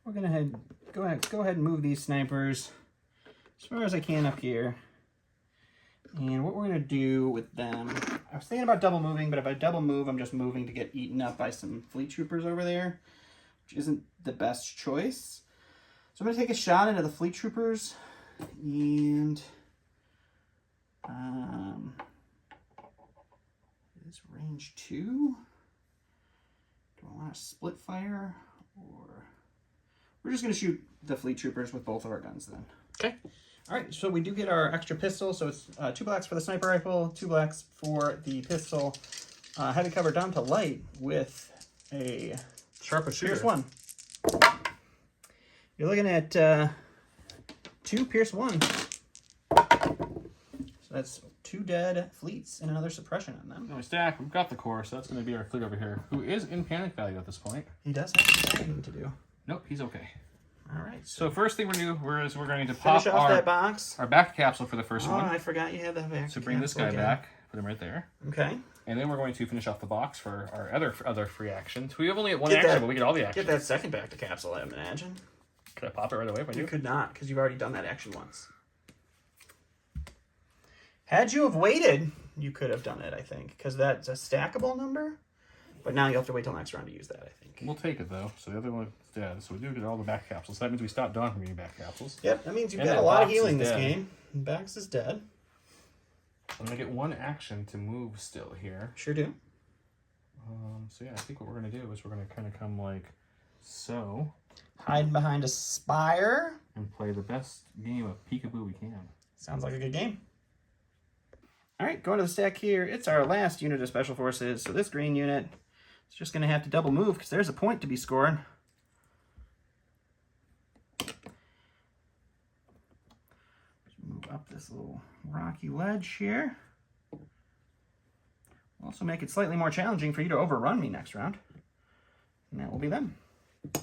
We're going to go ahead and move these snipers as far as I can up here. And what we're going to do with them, I was thinking about double moving, but if I double move, I'm just moving to get eaten up by some fleet troopers over there, which isn't the best choice. So I'm going to take a shot into the fleet troopers, and is range 2? Do I want to split fire, or we're just going to shoot the fleet troopers with both of our guns then? Okay. All right, so we do get our extra pistol. So it's 2 blacks for the sniper rifle, 2 blacks for the pistol. Heavy cover down to light with a Sharpest shooter. Pierce 1. You're looking at 2 Pierce 1. So that's 2 dead fleets and another suppression on them. No, we stack. We've got the core, so that's going to be our fleet over here, who is in panic value at this point. He does have some stacking to do. Nope, he's okay. All right. So first thing we're going to pop finish off that box. our back capsule for the first Oh, one. I forgot you had that back. So bring this guy back. Put him right there. Okay. And then we're going to finish off the box for our other free actions. We have only one action, but we get all the actions. Get that second back to capsule, I imagine. Could I pop it right away if I do? You could not, because you've already done that action once. Had you have waited, you could have done it, I think, because that's a stackable number. But now you'll have to wait till next round to use that, I think. We'll take it, though. So the other one is dead. So we do get all the back capsules. So that means we stop Dawn from getting back capsules. Yep, that means you've And got a that lot of box healing is this dead. game. Bax is dead. I'm going to get one action to move still here. Sure do. So yeah, I think what we're going to do is we're going to kind of come like so. Hiding behind a spire. And play the best game of peekaboo we can. Sounds like a good game. All right, going to the stack here. It's our last unit of Special Forces. So this green unit is just going to have to double move because there's a point to be scored. Move up this little rocky ledge here. Also make it slightly more challenging for you to overrun me next round. And that will be them. I'm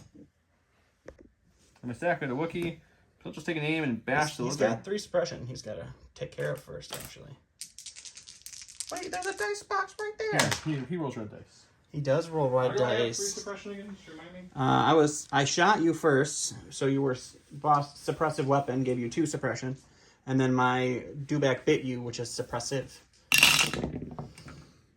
going to stack with a Wookiee. He'll just take an aim and bash the He's little got 3 suppression. He's got to take care of first, actually. Wait, there's a dice box right there. Yeah, he rolls red dice. He does roll red Why do I have 3 dice. suppression again? Just remind me. I shot you first, so you were boss suppressive weapon, gave you 2 suppression, and then my dewback bit you, which is suppressive.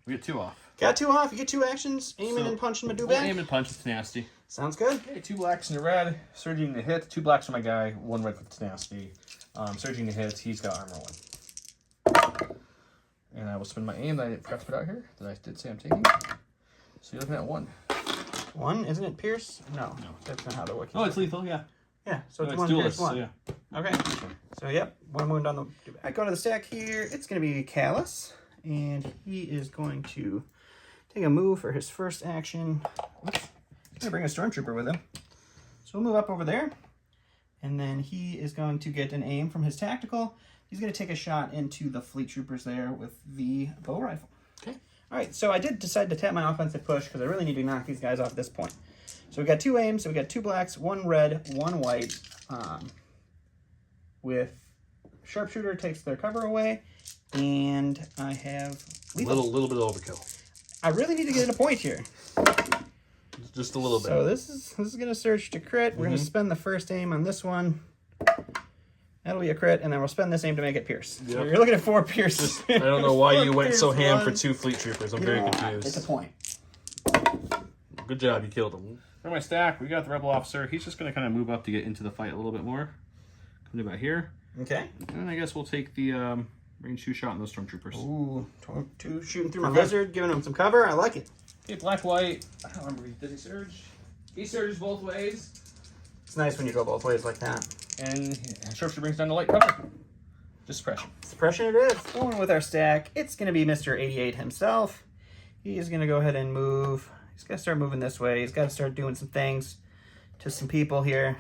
We get 2 off. Got 2 off. You get 2 actions. Aiming and punching my dewback. Aim and punch with tenacity. Sounds good. Okay, 2 blacks and a red. Surging to hit. 2 blacks for my guy. 1 red with tenacity. Surging to hit. He's got armor 1. And I will spend my aim that I forgot to put out here. That I did say I'm taking. So you're looking at 1. 1, isn't it Pierce? No, that's not how they're working. Oh, it's lethal. Yeah. Yeah, so No, it's 1 duelist, Pierce 1. So yeah. Okay. So yep, 1 wound on the dewback. Going to the stack here. It's going to be Callus, and he is going to take a move for his first action. Oops. He's going to bring a stormtrooper with him. So we'll move up over there. And then he is going to get an aim from his tactical. He's going to take a shot into the fleet troopers there with the bow rifle. Okay. All right, so I did decide to tap my offensive push because I really need to knock these guys off at this point. So we got 2 aims. So we got 2 blacks, 1 red, 1 white. With sharpshooter takes their cover away. And I have lethal. Little bit of overkill. I really need to get a point here. Just a little bit. So this is going to surge to crit. We're going to spend the first aim on this one. That'll be a crit, and then we'll spend this aim to make it Pierce. So you're looking at 4 Pierces. I don't know why you went so ham for Pierce 2 fleet troopers. I'm very confused. It's a point. Good job, you killed him. For my stack, we got the rebel officer. He's just going to kind of move up to get into the fight a little bit more. Come to about here. Okay. And I guess we'll take the range 2 shot on those stormtroopers. Ooh, 2 shooting through my lizard, giving him some cover. I like it. Okay, black, white. I don't remember. Did he surge? He surges both ways. It's nice when you go both ways like that. And sharpshooter brings down the light cover. Just suppression. Suppression it is. Going with our stack, it's going to be Mr. 88 himself. He is going to go ahead and move. He's got to start moving this way. He's got to start doing some things to some people here.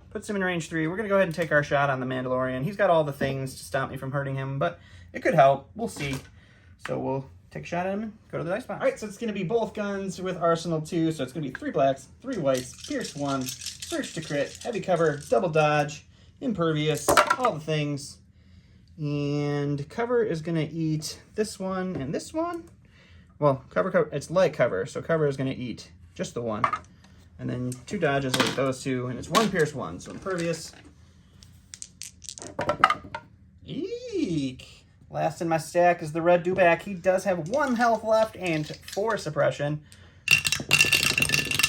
Puts him in range 3. We're going to go ahead and take our shot on the Mandalorian. He's got all the things to stop me from hurting him, but it could help. We'll see. So we'll take a shot at him and go to the dice box. All right, so it's going to be both guns with Arsenal 2. So it's going to be 3 blacks, 3 whites, Pierce 1, Surge to crit, heavy cover, double dodge, impervious, all the things. And cover is going to eat this one and this one. Well, cover, it's light cover, so cover is going to eat just the one. And then 2 dodges like those 2, and it's 1 Pierce 1, so impervious. Eek! Last in my stack is the red dewback. He does have 1 health left and 4 suppression.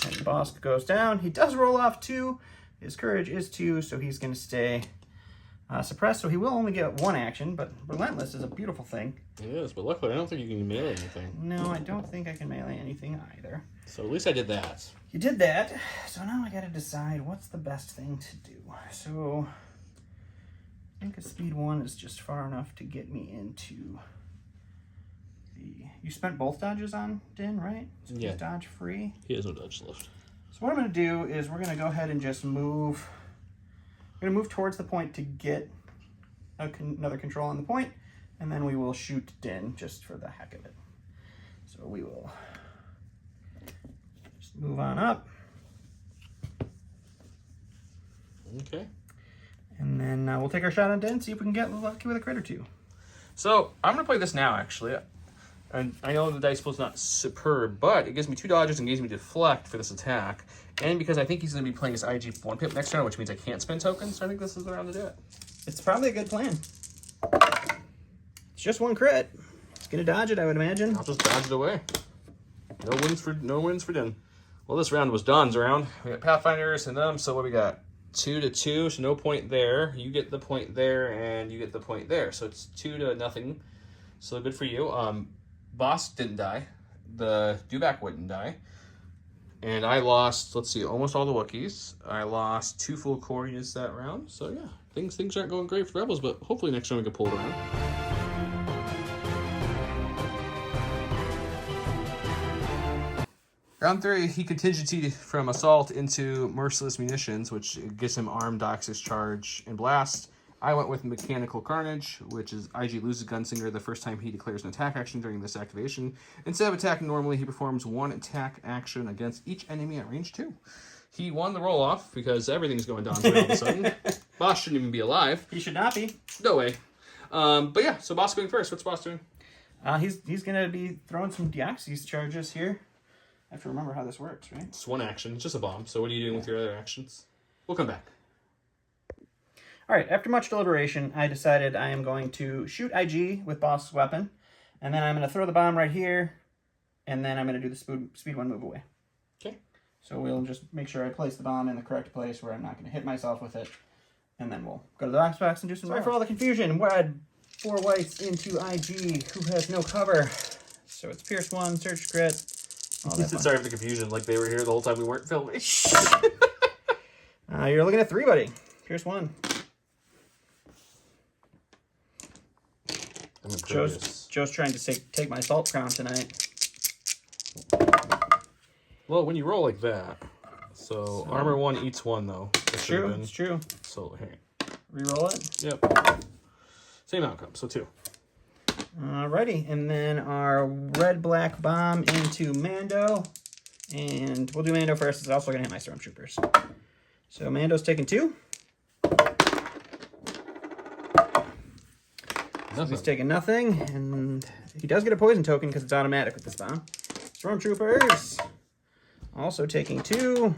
And boss goes down. He does roll off 2. His courage is 2, so he's going to stay suppressed. So he will only get 1 action, but relentless is a beautiful thing. It is, but luckily I don't think you can melee anything. No, I don't think I can melee anything either. So at least I did that. You did that, so now I gotta decide what's the best thing to do. So think a speed 1 is just far enough to get me into the... You spent both dodges on Din, right? So Yeah. he's dodge free. He has no dodge left. So what I'm going to do is we're going to go ahead and just move. We're going to move towards the point to get another control on the point, and then we will shoot Din just for the heck of it. So we will just move on up. Okay. And then we'll take our shot on Din, see if we can get lucky with a crit or two. So I'm gonna play this now, actually. And I know the dice pool's not superb, but it gives me 2 dodges and gives me deflect for this attack. And because I think he's gonna be playing his IG1 pip next round, which means I can't spend tokens, so I think this is the round to do it. It's probably a good plan. It's just 1 crit. It's gonna dodge it, I would imagine. I'll just dodge it away. No wins for Din. Well, this round was Don's round. We got Pathfinders and them, so what we got? 2 to 2, so no point there. You get the point there, and you get the point there. So it's 2 to nothing. So good for you. Boss didn't die. The Dewback wouldn't die. And I lost, let's see, almost all the Wookiees. I lost 2 full Corias that round. So yeah, things aren't going great for Rebels, but hopefully next round we can pull it around. Round 3, he contingency from Assault into Merciless Munitions, which gives him Arm, Doxus, Charge, and Blast. I went with Mechanical Carnage, which is IG loses Gunslinger the first time he declares an attack action during this activation. Instead of attacking normally, he performs 1 attack action against each enemy at range 2. He won the roll-off because everything's going Don's way all of a sudden. Boss shouldn't even be alive. He should not be. No way. But yeah, so Boss going first. What's Boss doing? He's going to be throwing some Deoxys charges here. I have to remember how this works, right? It's 1 action. It's just a bomb. So what are you doing with your other actions? We'll come back. All right, after much deliberation, I decided I am going to shoot IG with Boss's weapon, and then I'm going to throw the bomb right here, and then I'm going to do the speed 1 move away. Okay. So we'll just make sure I place the bomb in the correct place where I'm not going to hit myself with it, and then we'll go to the box and do some... Sorry for all the confusion. Red 4 whites into IG, who has no cover. So it's Pierce 1, Search crit. Sorry for the confusion. Like they were here the whole time we weren't filming. You're looking at 3, buddy. Pierce 1. Joe's trying to take my salt crown tonight. Well, when you roll like that, so armor 1 eats 1 though. It's true. It's true. So here. Reroll it. Yep. Same outcome. So 2. Alrighty, and then our red-black bomb into Mando, and we'll do Mando first. It's also going to hit my Stormtroopers. So Mando's taking 2. So he's taking nothing, and he does get a poison token because it's automatic with this bomb. Stormtroopers also taking 2.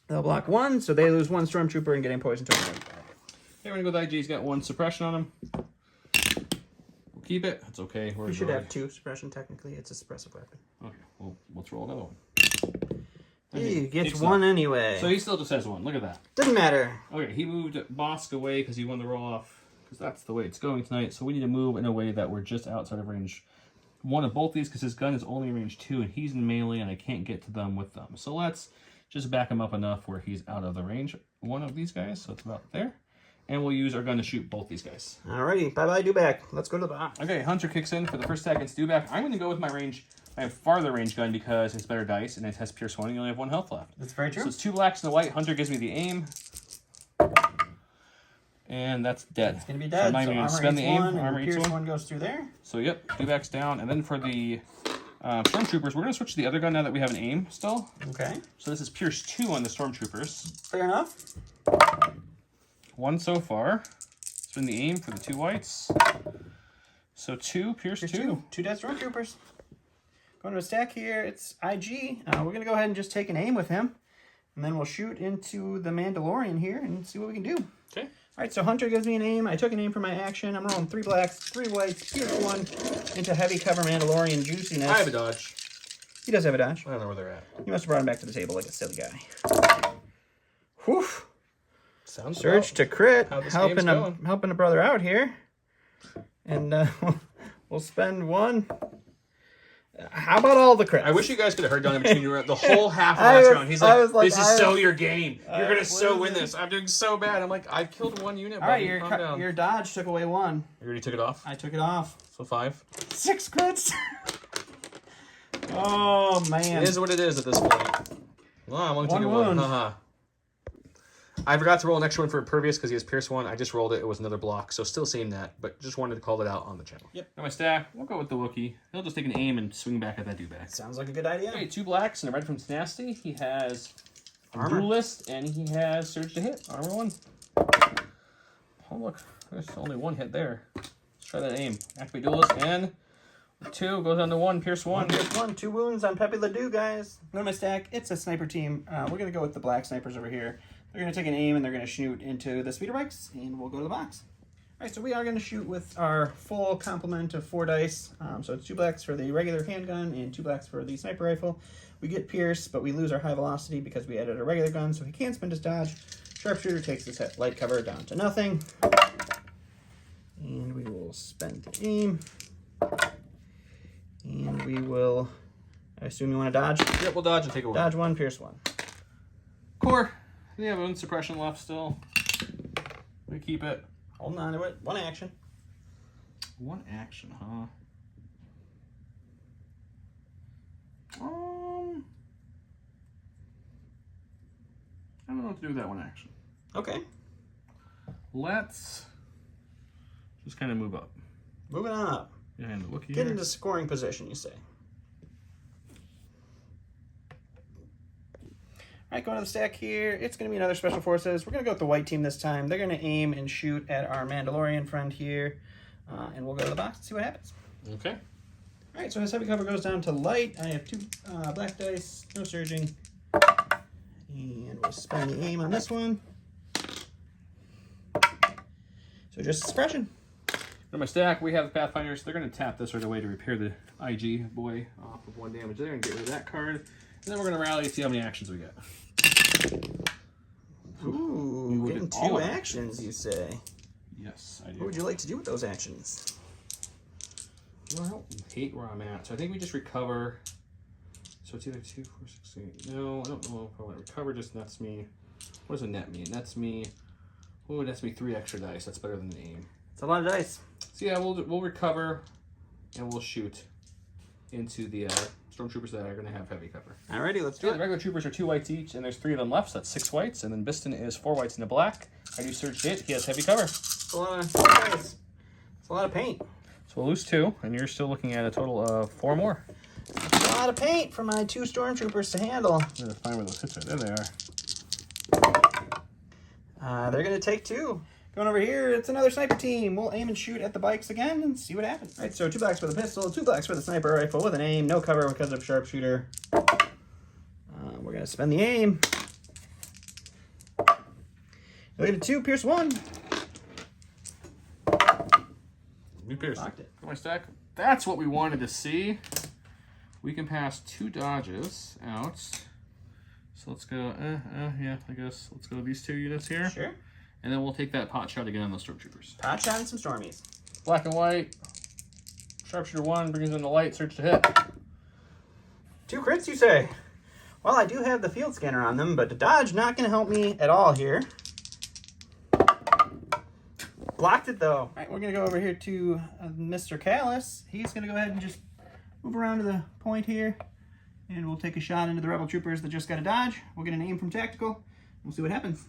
They'll block 1, so they lose 1 Stormtrooper and getting poison token. Okay, we're going to go with IG. He's got 1 suppression on him. We'll keep it. It's okay. He should have 2 suppression, technically. It's a suppressive weapon. Okay, well, let's roll another one. He gets 1 anyway. So he still just has 1. Look at that. Doesn't matter. Okay, he moved Bosk away because he won the roll-off. Because that's the way it's going tonight. So we need to move in a way that we're just outside of range 1 of both these because his gun is only range 2 and he's in melee and I can't get to them with them. So let's just back him up enough where he's out of the range 1 of these guys. So it's about there. And we'll use our gun to shoot both these guys. Alrighty, bye-bye, Dewback. Let's go to the box. Okay, Hunter kicks in for the first attack against Dewback. I'm going to go with my range. I have farther range gun because it's better dice and it has Pierce 1 and you only have 1 health left. That's very true. So it's 2 blacks and a white. Hunter gives me the aim. And that's dead. It's going to be dead. So I'm not even going to spend the aim. Armor eats 1. 1 goes through there. So yep, Dewback's down. And then for the Stormtroopers, we're going to switch to the other gun now that we have an aim still. Okay. So this is Pierce 2 on the Stormtroopers. Fair enough. 1 so far. It's been the aim for the 2 whites. So 2, Pierce 2. 2 dead Stormtroopers. Going to a stack here, it's IG. We're going to go ahead and just take an aim with him. And then we'll shoot into the Mandalorian here and see what we can do. Okay. All right, so Hunter gives me an aim. I took an aim for my action. I'm rolling 3 blacks, 3 whites, Pierce 1 into heavy cover Mandalorian juiciness. I have a dodge. He does have a dodge. I don't know where they're at. You must have brought him back to the table like a silly guy. Whew. Sounds Surge to crit, helping a brother out here. And we'll spend 1. How about all the crits? I wish you guys could have heard Donnie between the whole half of I last was- round. He's I like, was like, this is so your game. You're going to so what win is this. I'm doing so bad. I'm like, I killed one unit. All right, buddy. Calm down. your dodge took away 1. You already took it off? I took it off. So 5. 6 crits. Oh, man. It is what it is at this point. Well, I'm only taking 1. wound. Haha. I forgot to roll an extra one for Impervious because he has Pierce 1. I just rolled it. It was another block. So still same that, but just wanted to call it out on the channel. Yep. Got my stack. We'll go with the Wookiee. He'll just take an aim and swing back at that dewback. Sounds like a good idea. Okay, 2 blacks and a red from Tenacity. He has Armor. Duelist, and he has Surge to Hit. Armor 1. Oh, look. There's only 1 hit there. Let's try that aim. Activate Duelist, and 2 goes down to 1. Pierce 1. Pierce 1. 2 wounds on Pepe Ledoux, guys. Go to my stack. It's a sniper team. We're going to go with the black snipers over here. They're going to take an aim, and they're going to shoot into the speeder bikes, and we'll go to the box. All right, so we are going to shoot with our full complement of 4 dice. So it's 2 blacks for the regular handgun and 2 blacks for the sniper rifle. We get Pierce, but we lose our high velocity because we added a regular gun, so he can't spend his dodge. Sharpshooter takes his light cover down to nothing. And we will spend the aim. And we will, I assume you want to dodge? Yep, we'll dodge and take a 1. Dodge 1, Pierce 1. Core. They have wound suppression left still. We keep it. Holding on to it. 1 action. 1 action, huh? I don't know what to do with that 1 action. Okay. Let's just kind of move up. Moving on up. And the Wookiee Get here. into scoring position, you say. All right, going to the stack here. It's going to be another Special Forces. We're going to go with the white team this time. They're going to aim and shoot at our Mandalorian friend here. And we'll go to the box and see what happens. Okay. All right, so his heavy cover goes down to light. I have 2 black dice, no surging. And we'll spend the aim on this one. So just suppression. In my stack, we have Pathfinders. They're going to tap this right away to repair the IG boy off of 1 damage there and get rid of that card. And then we're going to rally and see how many actions we get. Ooh, We getting would all 2 of them. actions, you say. Yes, I do. What would you like to do with those actions? Well, I don't hate where I'm at. So I think we just recover. So it's either 2, 4, 6, 8. No, I don't know if I want to recover. Just nets me. What does a net mean? Nets me. Oh, it nets me 3 extra dice. That's better than the aim. It's a lot of dice. So yeah, we'll recover, and we'll shoot into the stormtroopers that are going to have heavy cover. Alrighty, let's do Yeah, the it. regular troopers are 2 whites each, and there's 3 of them left, so that's 6 whites. And then Biston is 4 whites and a black. I do Surge Hit. He has heavy cover. It's a lot of dice. It's a lot of paint. So we'll lose 2, and you're still looking at a total of 4 more. It's a lot of paint for my 2 stormtroopers to handle. I'm going to find where those hits are. There they are. They're going to take 2. Going over here, it's another sniper team. We'll aim and shoot at the bikes again and see what happens. All right, so 2 blacks for the pistol, 2 blacks for the sniper rifle with an aim. No cover because of sharpshooter. We're going to spend the aim. Look at 2, Pierce 1. We pierced Locked it. my stack. That's what we wanted to see. We can pass 2 dodges out. So let's go, yeah, I guess. Let's go these 2 units here. Sure. And then we'll take that pot shot again on those stormtroopers. Pot shot and some stormies. Black and white. Sharpshooter 1 brings in the light. Surge to hit. 2 crits, you say? Well, I do have the field scanner on them, but the dodge not going to help me at all here. Blocked it, though. All right, we're going to go over here to Mr. Callus. He's going to go ahead and just move around to the point here. And we'll take a shot into the rebel troopers that just got a dodge. We'll get an aim from tactical. We'll see what happens.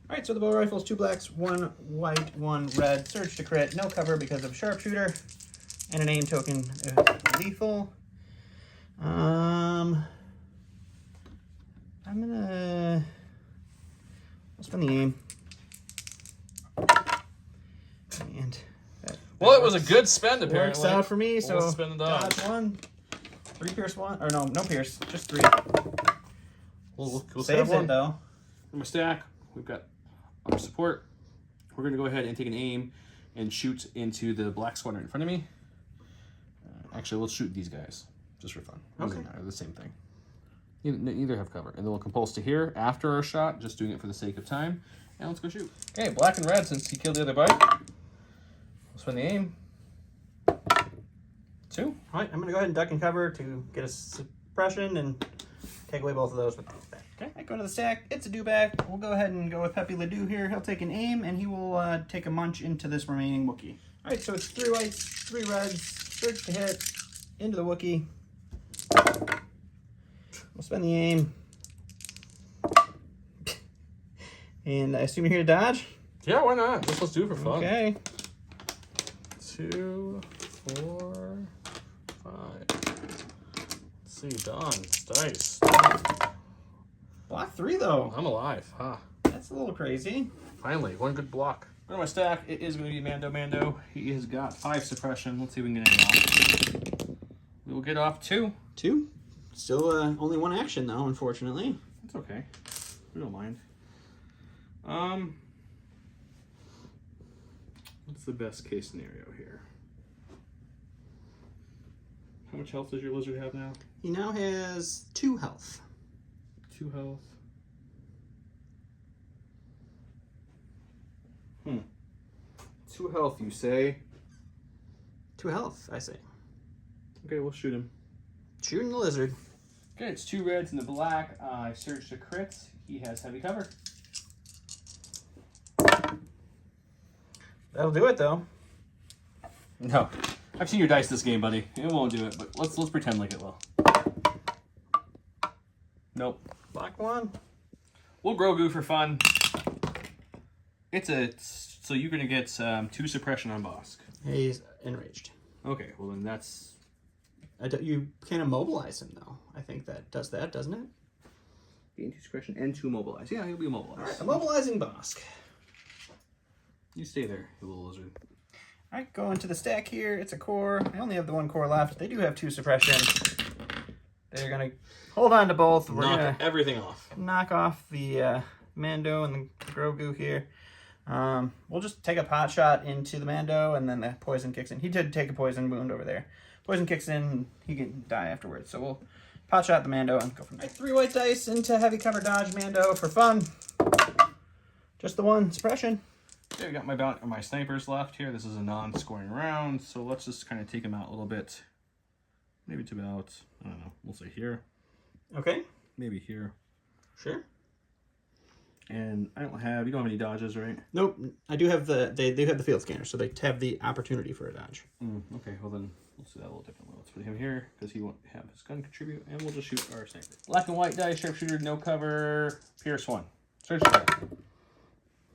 All right, so the bow rifle's 2 blacks, 1 white, 1 red. Surge to crit, no cover because of sharpshooter. And an aim token lethal. I'm gonna spend the aim. And that Well, it was a good spend, works apparently. out for me. So We'll spend the dodge. dodge 1, 3 pierce 1, or no pierce, just 3. We'll Saves have it though. From a stack, we've got our support. We're going to go ahead and take an aim and shoot into the black squadron in front of me. Actually, let's shoot these guys, just for fun. Doesn't matter, the same thing. Neither have cover. And then we'll compulse to here after our shot, just doing it for the sake of time. And let's go shoot. Okay, black and red, since he killed the other bike. We'll spend the aim. 2. All right, I'm going to go ahead and duck and cover to get a suppression and take away both of those with that. Okay, I go to the stack. It's a dewback. We'll go ahead and go with Pepe Ledoux here. He'll take an aim, and he will take a munch into this remaining Wookiee. All right, so it's 3 whites, 3 reds, surge to hit, into the Wookiee. We'll spend the aim. And I assume you're here to dodge? Yeah, why not? Let's do it for fun. Okay. 2, 4, 5. Let's see, Don, dice. Block 3, though. I'm alive, huh? That's a little crazy. Finally, one good block. Go to my stack. It is going to be Mando. He has got 5 suppression. Let's see if we can get any off. We will get off 2. 2. Still only 1 action, though, unfortunately. That's okay. We don't mind. What's the best case scenario here? How much health does your lizard have now? He now has 2 health. 2 health. 2 health, you say? 2 health, I say. Okay, we'll shoot him. Shooting the lizard. Okay, it's 2 reds and the black. I searched a crit. He has heavy cover. That'll do it, though. No. I've seen your dice this game, buddy. It won't do it, but let's pretend like it will. Nope. Block 1. We'll Grogu for fun. So you're gonna get 2 suppression on Bosk. He's enraged. Okay, well then that's... You can immobilize him, though. I think that does that, doesn't it? Gain 2 suppression and 2 mobilize. Yeah, he'll be immobilized. All right, immobilizing Bosk. You stay there, you little lizard. All right, go into the stack here. It's a core. I only have the 1 core left. They do have 2 suppression. They're going to hold on to both. We're going Knock to everything off. knock off the Mando and the Grogu here. We'll just take a pot shot into the Mando, and then the poison kicks in. He did take a poison wound over there. Poison kicks in, and he can die afterwards. So we'll pot shot the Mando and go from there. 3 white dice into heavy cover dodge Mando for fun. Just the 1 suppression. Okay, we got my snipers left here. This is a non-scoring round, so let's just kind of take them out a little bit. Maybe to about, I don't know, we'll say here. Okay. Maybe here. Sure. And you don't have any dodges, right? Nope. I do have they do have the field scanner, so they have the opportunity for a dodge. Okay, well then let's do that a little differently. Let's put him here because he won't have his gun contribute, and we'll just shoot our sniper. Black and white dice, sharpshooter, no cover, pierce 1. Search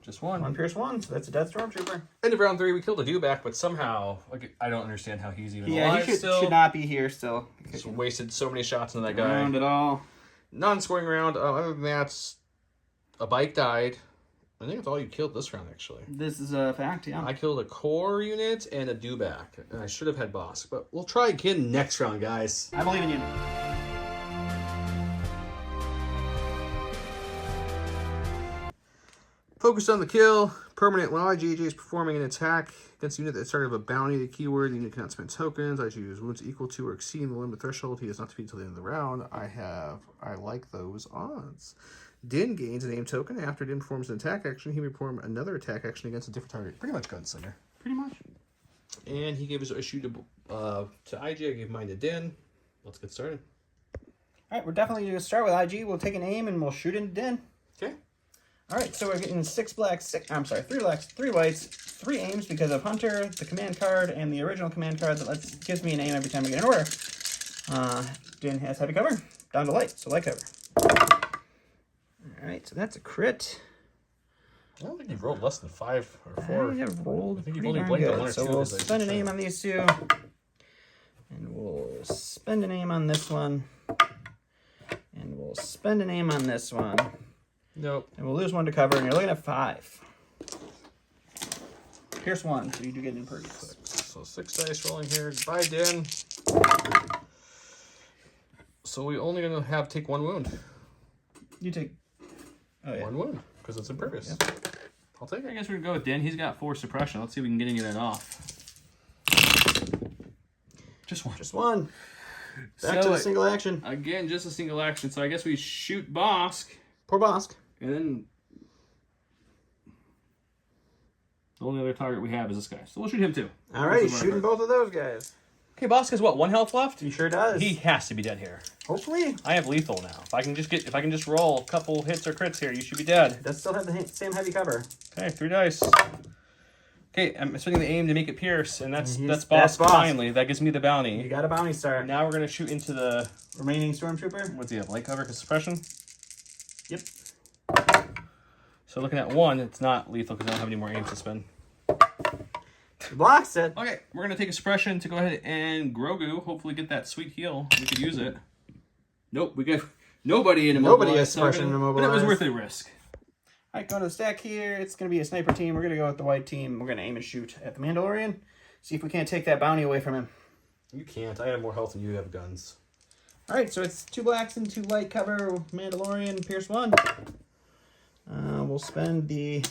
just 1. 1 pierce 1, so that's a dead stormtrooper. End of round 3, we killed a dewback, but somehow, like, I don't understand how he's even Yeah, alive he should not be here still. just wasted so many shots into that guy. Around at all. Non-scoring round. Other than that, a bike died. I think that's all you killed this round, actually. This is a fact, yeah. I killed a core unit and a dewback, and I should have had Bosk, but we'll try again next round, guys. I believe in you. Focused on the kill. Permanent. While IGJ is performing an attack against a unit that started with a bounty, the keyword, the unit cannot spend tokens. IGJ use wounds equal to or exceeding the limit threshold. He is not defeated until the end of the round. I like those odds. Din gains a name token. After Din performs an attack action, he may perform another attack action against a different target. Pretty much Gunslinger. Pretty much. And he gave us a shoot to IG. I gave mine to Din. Let's get started. All right, we're definitely going to start with IG. We'll take an aim and we'll shoot into Din. Okay. All right, so we're getting 3 blacks, 3 whites, 3 aims because of Hunter, the command card, and the original command card that gives me an aim every time I get an order. Din has heavy cover, down to light, so light cover. All right, so that's a crit. I don't think you've rolled less than 5 or 4. I have rolled I think you've pretty only darn blanked on good. 1 or 2. So we'll as I spend an said. aim on these 2. And we'll spend an aim on this one. And we'll spend an aim on this one. Nope. And we'll lose 1 to cover, and you're looking at 5. Pierce 1, so you do get an impervious. So 6 dice rolling here. Bye, Din. So we only gonna have take 1 wound. You take... Oh, yeah. 1 wound, because it's impervious. Yep. I'll take I it. guess we can go with Din. He's got 4 suppression. Let's see if we can get any of that off. Just 1. Just 1. Back to the single action. Again, just a single action. So I guess we shoot Bosk, Poor Bosk. and then the only other target we have is this guy. So we'll shoot him too. All right, This is shooting my both of those guys. Okay, boss has what, 1 health left? He sure does. He has to be dead here. Hopefully. I have lethal now. If I can just roll a couple hits or crits here, you should be dead. It does still have the same heavy cover. Okay, 3 dice. Okay, I'm spending the aim to make it pierce, and that's boss. That's boss. Finally, that gives me the bounty. You got a bounty star. Now we're gonna shoot into the Remaining stormtrooper. what's he have? Light cover, suppression. Yep. So looking at 1, it's not lethal because I don't have any more aim to spend. Blocks it. Okay, we're gonna take a suppression to go ahead and Grogu. Hopefully get that sweet heal. We could use it. Nope, we got nobody in immobilized. Nobody has suppression in immobilized. But it was worth the risk. All right, going to the stack here. It's going to be a sniper team. We're going to go with the white team. We're going to aim and shoot at the Mandalorian. See if we can't take that bounty away from him. You can't. I have more health than you have guns. All right, so it's 2 blacks and 2 light cover. Mandalorian, Pierce 1. We'll spend the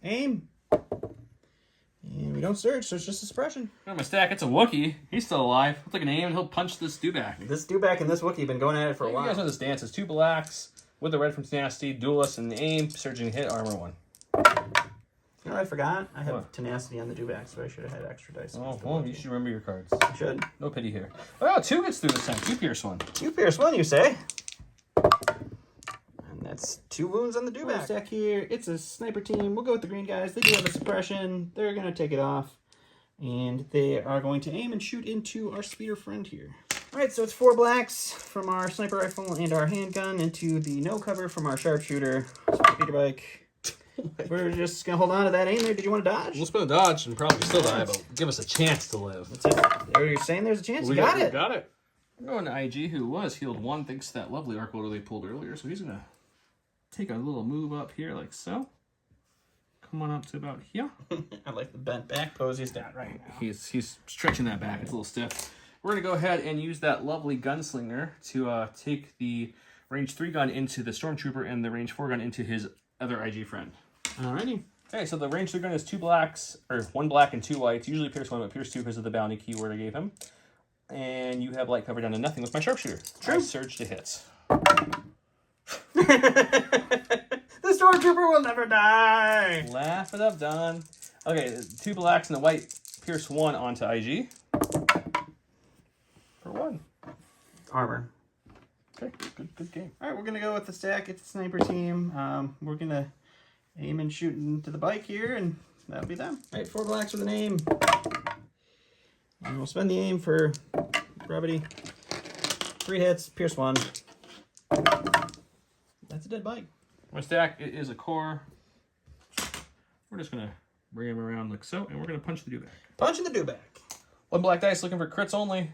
aim. And we don't surge, so it's just a suppression. Got my stack. It's a Wookiee. He's still alive. I'll take an aim and he'll punch this dewback. This dewback and this Wookiee have been going at it for a while. You guys know this dance. It's 2 blacks with the red from Tenacity, Duelist, and the aim, surging hit, armor 1. You know what I forgot? I have What? Tenacity on the dewback, so I should have had extra dice. Oh, well, you should remember your cards. I should. No pity here. Oh, 2 gets through this time. 2 pierce 1. 2 Pierce 1, you say? And that's 2 wounds on the dewback. Stack here. It's a sniper team. We'll go with the green guys. They do have a suppression. They're going to take it off. And they are going to aim and shoot into our speeder friend here. All right, so it's 4 blacks from our sniper rifle and our handgun into the no cover from our sharpshooter speeder bike. We're just going to hold on to that aim there. Did you want to dodge? We'll spin a dodge and probably still die, but give us a chance to live. That's it. There you're saying there's a chance. You got it. Got it. We're going to IG, who was healed 1, thanks to that lovely arc loader they pulled earlier. So he's going to take a little move up here like so. Come on up to about here. I like the bent back pose he's got right now. He's stretching that back. It's a little stiff. We're going to go ahead and use that lovely gunslinger to take the range 3 gun into the Stormtrooper and the range 4 gun into his other IG friend. Alrighty. Okay, so the range 3 gun is 2 blacks, or 1 black and 2 whites. Usually Pierce 1, but Pierce 2 because of the bounty keyword I gave him. And you have light cover down to nothing with my sharpshooter. True. I surge to hits. The Stormtrooper will never die. Laugh it up, Don. Okay, 2 blacks and the white Pierce 1 onto IG. For 1. Armor. Okay, good game. All right, we're going to go with the stack. It's a sniper team. We're going to aim and shoot into the bike here, and that'll be them. All right, 4 blacks with an aim. And we'll spend the aim for brevity. 3 hits, Pierce 1. That's a dead bike. My stack it is a core. We're just going to bring him around like so, and we're going to punch the dewback. Punch in the dewback. 1 black dice looking for crits only.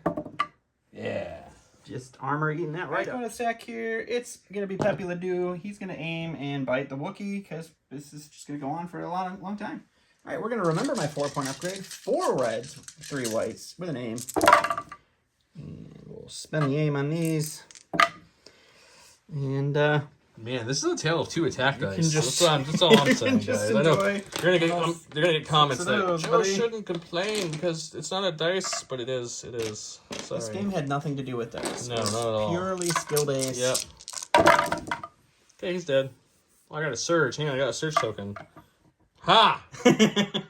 Yeah. Just armor eating that right up. Going to stack here. It's going to be Pepe Ledoux. He's going to aim and bite the Wookiee because this is just going to go on for a long time. All right, we're going to remember my 4-point upgrade. 4 reds, 3 whites with an aim. And we'll spend the aim on these. And Man, this is a tale of 2 attack dice. just- That's all I'm saying, just guys. I know enjoy. you're gonna get comments Six of that those, Joe buddy. shouldn't complain because it's not a dice, but it is. It is. Sorry. this game had nothing to do with this. No, not at all. Purely skill based. Yep. Okay, he's dead. Oh, I got a surge. Hang on, I got a surge token. Ha!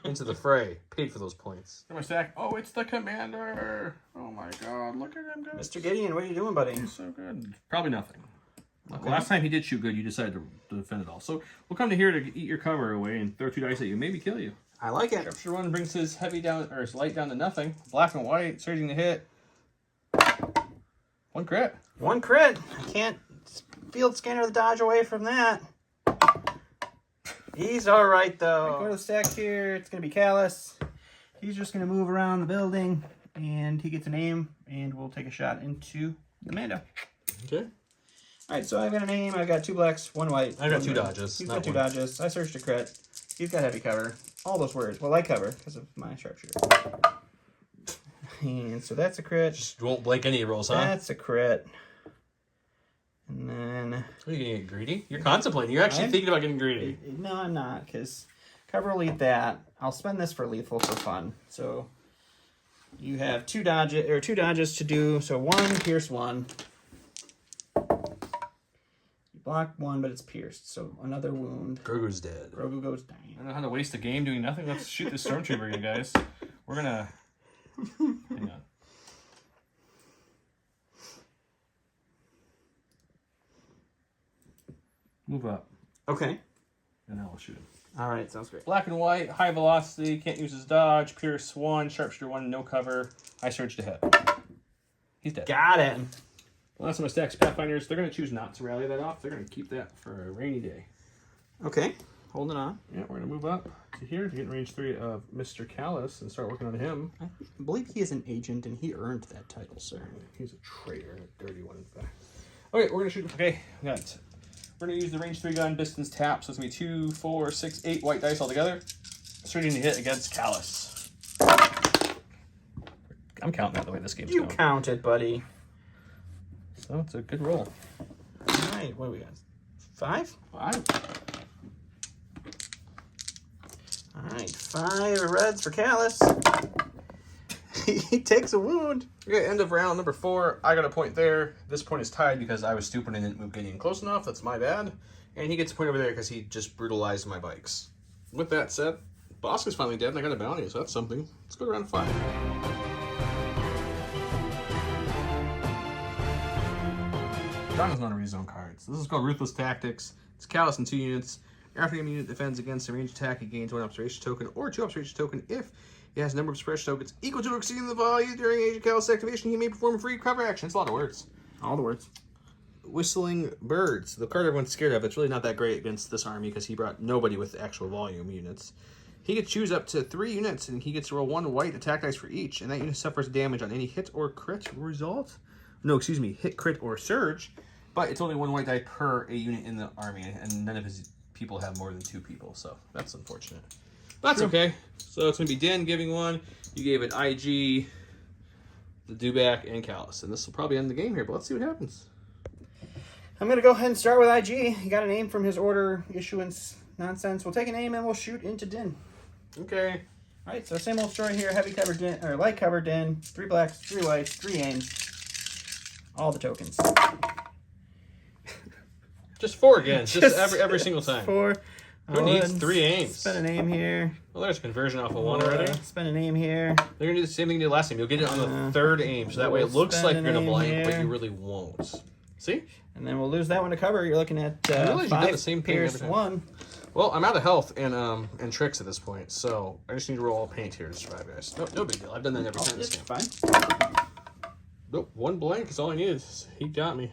Into the fray. Paid for those points. Got my stack. Oh, it's the commander. Oh my god, look at him go. Mr. Gideon, what are you doing, buddy? He's so good. Probably nothing. Okay. Last time he did shoot good, you decided to defend it all. So we'll come to here to eat your cover away and throw 2 dice at you, maybe kill you. I like it. Capture 1 brings his heavy down or his light down to nothing. Black and white, surging to hit. 1 crit. 1 crit. I can't field scanner the dodge away from that. He's all right, though. Go to the stack here. It's going to be Callus. He's just going to move around the building, and he gets an aim, and we'll take a shot into the Mando. Okay. All right, so I've got an aim. I've got 2 blacks, 1 white. I got 1 2 red. dodges. He's not got 2 one. dodges. I searched a crit. He's got heavy cover. All those words. Well, light cover because of my sharpshooter. And so that's a crit. Just won't blank any rolls, huh? That's a crit. And then... Are you going to get greedy? You're contemplating. You're actually thinking about getting greedy. No, I'm not, because cover will eat that. I'll spend this for lethal for fun. So you have 2 dodges to do. So 1, pierce 1. You block 1, but it's pierced. So another wound. Grogu's dead. Grogu goes down. I don't know how to waste a game doing nothing. Let's shoot this stormtrooper, you guys. We're going to... Hang on. Move up, Okay. and I will shoot him. All right, sounds great. Black and white, high velocity, can't use his dodge, pierce 1, sharpshooter 1, no cover, I surge to hit. He's dead. Got it. Last of my stacks, Pathfinders, they're going to choose not to rally that off. They're going to keep that for a rainy day. Okay, holding on. Yeah, we're going to move up to here to get in range 3 of Mr. Callus and start working on him. I believe he is an agent, and he earned that title, sir. He's a traitor, a dirty one, in fact. Okay, we're going to shoot. Okay, we got it. We're going to use the range 3 gun, Biston's tap, so it's going to be 2, 4, 6, 8 white dice altogether. Starting to hit against Callus. I'm counting that the way this game's going. You count it, buddy. So it's a good roll. All right, what do we got? 5? 5. All right, 5 reds for Callus. He takes a wound. Okay, end of round number 4. I got a point there. This point is tied because I was stupid and didn't move Gideon close enough. That's my bad. And he gets a point over there because he just brutalized my bikes. With that said, Bosca's finally dead and I got a bounty, so that's something. Let's go to round 5. Donna's not a rezone cards. This is called Ruthless Tactics. It's Callus in 2 units. After the unit defends against a ranged attack, it gains 1 observation token or 2 observation token if it has a number of suppression tokens equal to or exceeding the value during Agent Callus activation. He may perform a free cover action. It's a lot of words. All the words. Whistling Birds. The card everyone's scared of. It's really not that great against this army because he brought nobody with actual volume units. He can choose up to 3 units and he gets to roll 1 white attack dice for each. And that unit suffers damage on any hit or crit result. No, excuse me, hit, crit, or surge. But it's only 1 white die per a unit in the army, and none of his people have more than 2 people, so that's unfortunate. But that's okay. So it's going to be Dan giving 1. You gave it IG, the Dewback, and Callus. And this will probably end the game here, but let's see what happens. I'm going to go ahead and start with IG. He got a name from his order issuance nonsense. We'll take a name and we'll shoot into Din. Okay. All right, so same old story here. Heavy covered Din, or light covered Din. 3 blacks, 3 whites, 3 aims. All the tokens. Just 4 again. Just every single time. 4. Who needs 3 aims? Spend a name here. Well, there's conversion off of 1 already. Spend a name here. They're going to do the same thing you did last time. You'll get it on the 3rd aim, so that way it looks like you're going to blank, but you really won't. See? And then we'll lose that one to cover. You're looking at I realize you've done 5 the same thing pierce every time. 1. Well, I'm out of health and tricks at this point, so I just need to roll all paint here to survive, guys. No big deal. I've done that every time this It's game. fine. Nope, 1 blank is all I needed. He got me.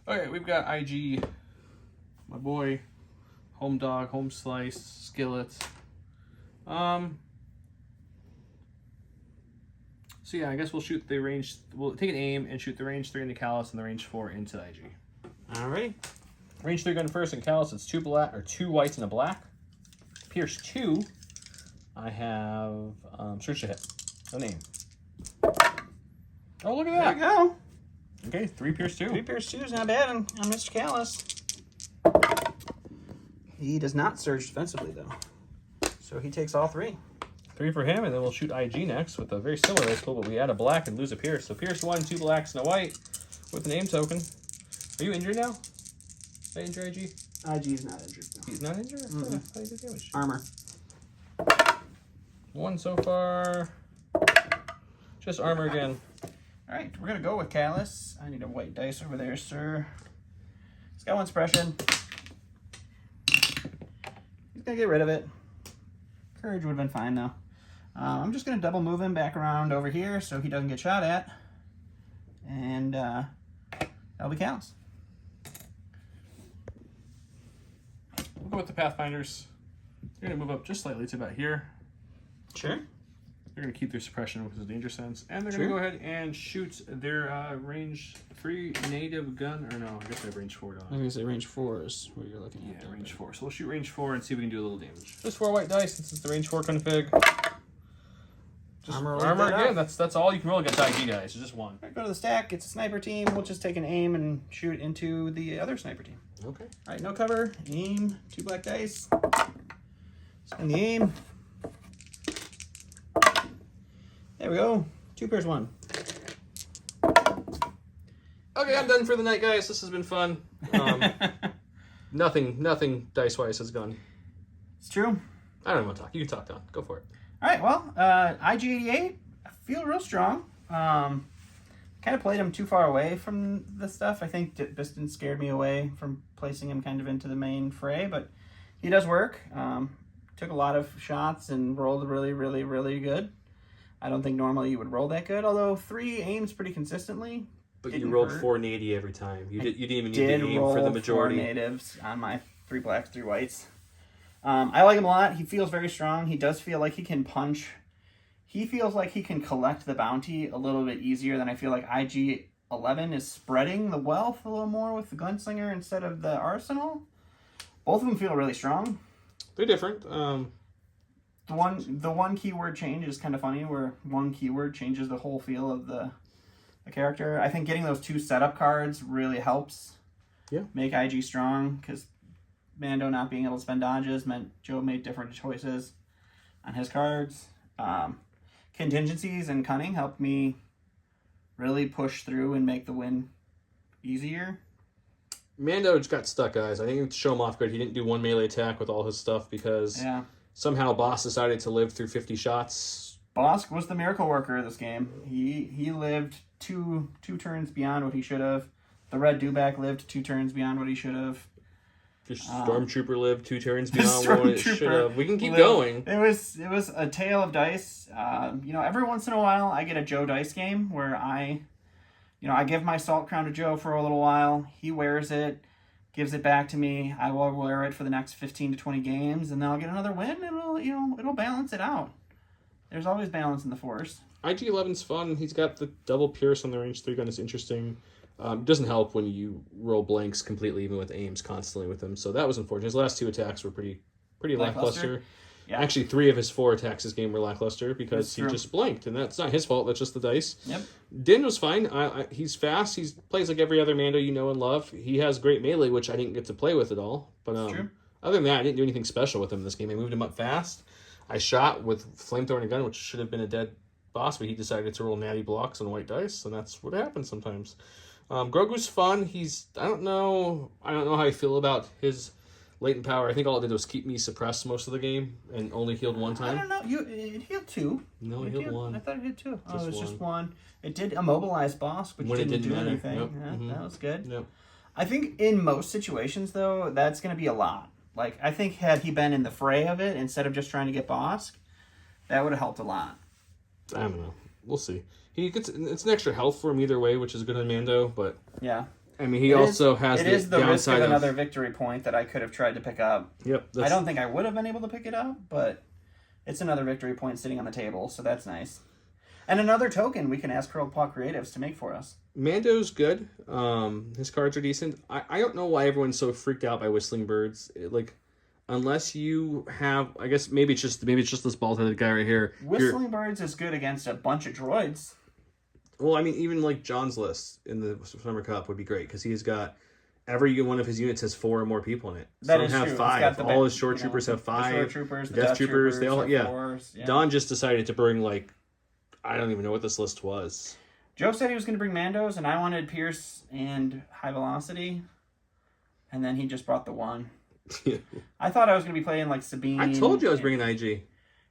Okay, we've got IG, my boy, home dog, home slice, skillet. So yeah, I guess we'll shoot the range. We'll take an aim and shoot the range 3 into Callus and the range 4 into IG. Alrighty. Range 3 gun first in Callus. It's 2 black or 2 whites and a black. Pierce 2. I have search to hit. A name. Oh, look at There that. you go. Okay, 3 pierce 2. 3 pierce 2 is not bad on Mr. Callus. He does not surge defensively, though. So he takes all 3. 3 for him, and then we'll shoot IG next with a very similar dice pool, but we add a black and lose a pierce. So pierce 1, 2 blacks, and a white with a name token. Are you injured now? Did I injure IG? IG's not injured, no. He's not injured? Mm-mm. Yeah, how you did damage? Armor. 1 so far. Just armor again. Alright, we're going to go with Callus. I need a white dice over there, sir. He's got 1 suppression. He's going to get rid of it. Courage would have been fine, though. I'm just going to double move him back around over here so he doesn't get shot at. And that'll be Callus. We'll go with the Pathfinders. They're going to move up just slightly to about here. Sure. They're going to keep their suppression because of danger sense. And they're going to go ahead and shoot their range 3 native gun. Or no, I guess they have range 4, don't I was going to say range 4 is what you're looking at. Yeah, range 4. So we'll shoot range 4 and see if we can do a little damage. Just 4 white dice since it's the range 4 config. Just Armor again. That's all you can roll against IG guys. It's just 1. Alright, go to the stack. It's a sniper team. We'll just take an aim and shoot into the other sniper team. Okay. Alright, no cover. Aim. 2 black dice. Spend the aim. There we go. 2 pairs 1. Okay, I'm done for the night, guys. This has been fun. Nothing dice-wise has gone. It's true. I don't want to talk. You can talk, Don. Go for it. Alright, well, IG88, I feel real strong. Kind kind of played him too far away from the stuff. I think Biston scared me away from placing him kind of into the main fray, but he does work. Took a lot of shots and rolled really, really, really good. I don't think normally you would roll that good, although 3 aims pretty consistently. But you rolled 480 every time. You didn't even need to aim roll for the majority. 4 natives on my 3 blacks, 3 whites. I like him a lot. He feels very strong. He does feel like he can punch. He feels like he can collect the bounty a little bit easier than I feel like IG11 is spreading the wealth a little more with the gunslinger instead of the arsenal. Both of them feel really strong. They're different. The one keyword change is kind of funny, where one keyword changes the whole feel of the character. I think getting those 2 setup cards really helps. Yeah. Make IG strong, because Mando not being able to spend dodges meant Joe made different choices on his cards. Contingencies and cunning helped me really push through and make the win easier. Mando just got stuck, guys. I think to show him off good, he didn't do 1 melee attack with all his stuff because somehow Boss decided to live through 50 shots. Bosk was the miracle worker of this game. He lived two turns beyond what he should have. The Red Dewback lived 2 turns beyond what he should have. The Stormtrooper lived 2 turns beyond what it should have. We can keep going. It was a tale of dice. Every once in a while I get a Joe dice game where I give my Salt Crown to Joe for a little while. He wears it, gives it back to me. I will wear it for the next 15 to 20 games, and then I'll get another win. It'll balance it out. There's always balance in the Force. IG11's fun. He's got the double Pierce on the range 3 gun. It's interesting. Doesn't help when you roll blanks completely, even with aims constantly with him. So that was unfortunate. His last 2 attacks were pretty lackluster. Yeah. Actually, 3 of his 4 attacks this game were lackluster because he just blanked, and that's not his fault. That's just the dice. Yep. Din was fine. He's fast. He plays like every other Mando you know and love. He has great melee, which I didn't get to play with at all. But true. Other than that, I didn't do anything special with him this game. I moved him up fast. I shot with flamethrower and a gun, which should have been a dead boss, but he decided to roll natty blocks on white dice, and that's what happens sometimes. Grogu's fun. I don't know how I feel about his latent power. I think all it did was keep me suppressed most of the game and only healed 1 time. I don't know. It healed 2. No, it healed 1. I thought it did 2. Just it was 1. just 1. It did immobilize Boss, which When it didn't didn't do matter. anything. Yep. Yeah, Mm-hmm. That was good. Yep. I think in most situations, though, that's going to be a lot. Like, I think had he been in the fray of it instead of just trying to get Bosk, that would have helped a lot. I don't know. We'll see. It's an extra health for him either way, which is good on Mando, but Yeah. I mean, he also has the is the risk downside of another victory point that I could have tried to pick up. Yep. I don't think I would have been able to pick it up, but it's another victory point sitting on the table, so that's nice. And another token we can ask Curled Paw Creatives to make for us. Mando's good. His cards are decent. I don't know why everyone's so freaked out by Whistling Birds. Unless you have, I guess maybe it's just this bald-headed guy right here. Whistling Birds is good against a bunch of droids. Well, I mean, even like John's list in the Summer Cup would be great because he's got every one of his units has 4 or more people in it. That is have true. 5. All his short troopers have 5. The short troopers, the Death troopers, they all have 4s. Yeah. Don just decided to bring I don't even know what this list was. Joe said he was going to bring Mandos, and I wanted Pierce and High Velocity, and then he just brought the 1. I thought I was going to be playing like Sabine. I told you I was bringing IG.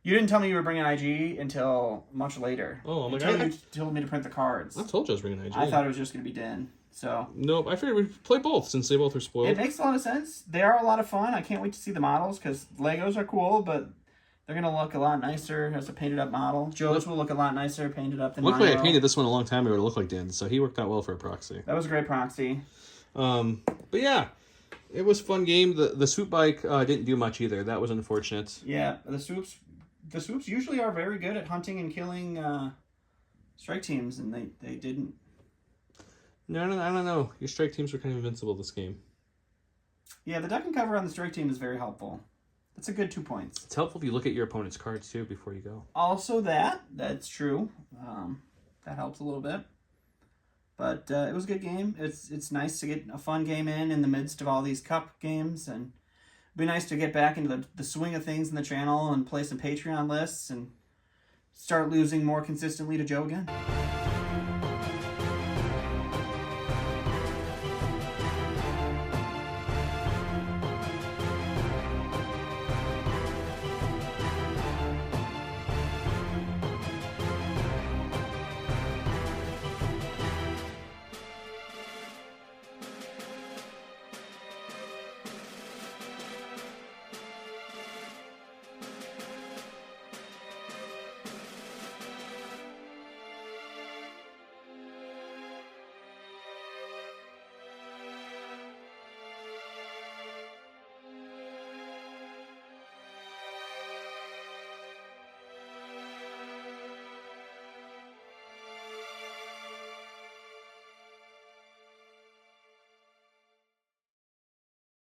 You didn't tell me you were bringing IG until much later. Oh my god! god! You told me to print the cards. I told you I was bringing IG. I thought it was just going to be Din. So nope. I figured we'd play both since they both are spoiled. It makes a lot of sense. They are a lot of fun. I can't wait to see the models because Legos are cool, but they're going to look a lot nicer as a painted up model. Joe's will look a lot nicer painted up than mine. Luckily, I painted this one a long time ago to look like Din, so he worked out well for a proxy. That was a great proxy. But yeah, it was a fun game. The swoop bike didn't do much either. That was unfortunate. Yeah, the swoops usually are very good at hunting and killing strike teams, and they didn't. No, I don't know. Your strike teams were kind of invincible this game. Yeah, the duck and cover on the strike team is very helpful. That's a good 2 points. It's helpful if you look at your opponent's cards too before you go. Also that's true. That helps a little bit. But it was a good game. It's nice to get a fun game in the midst of all these cup games, and it'd be nice to get back into the swing of things in the channel and play some Patreon lists and start losing more consistently to Joe again.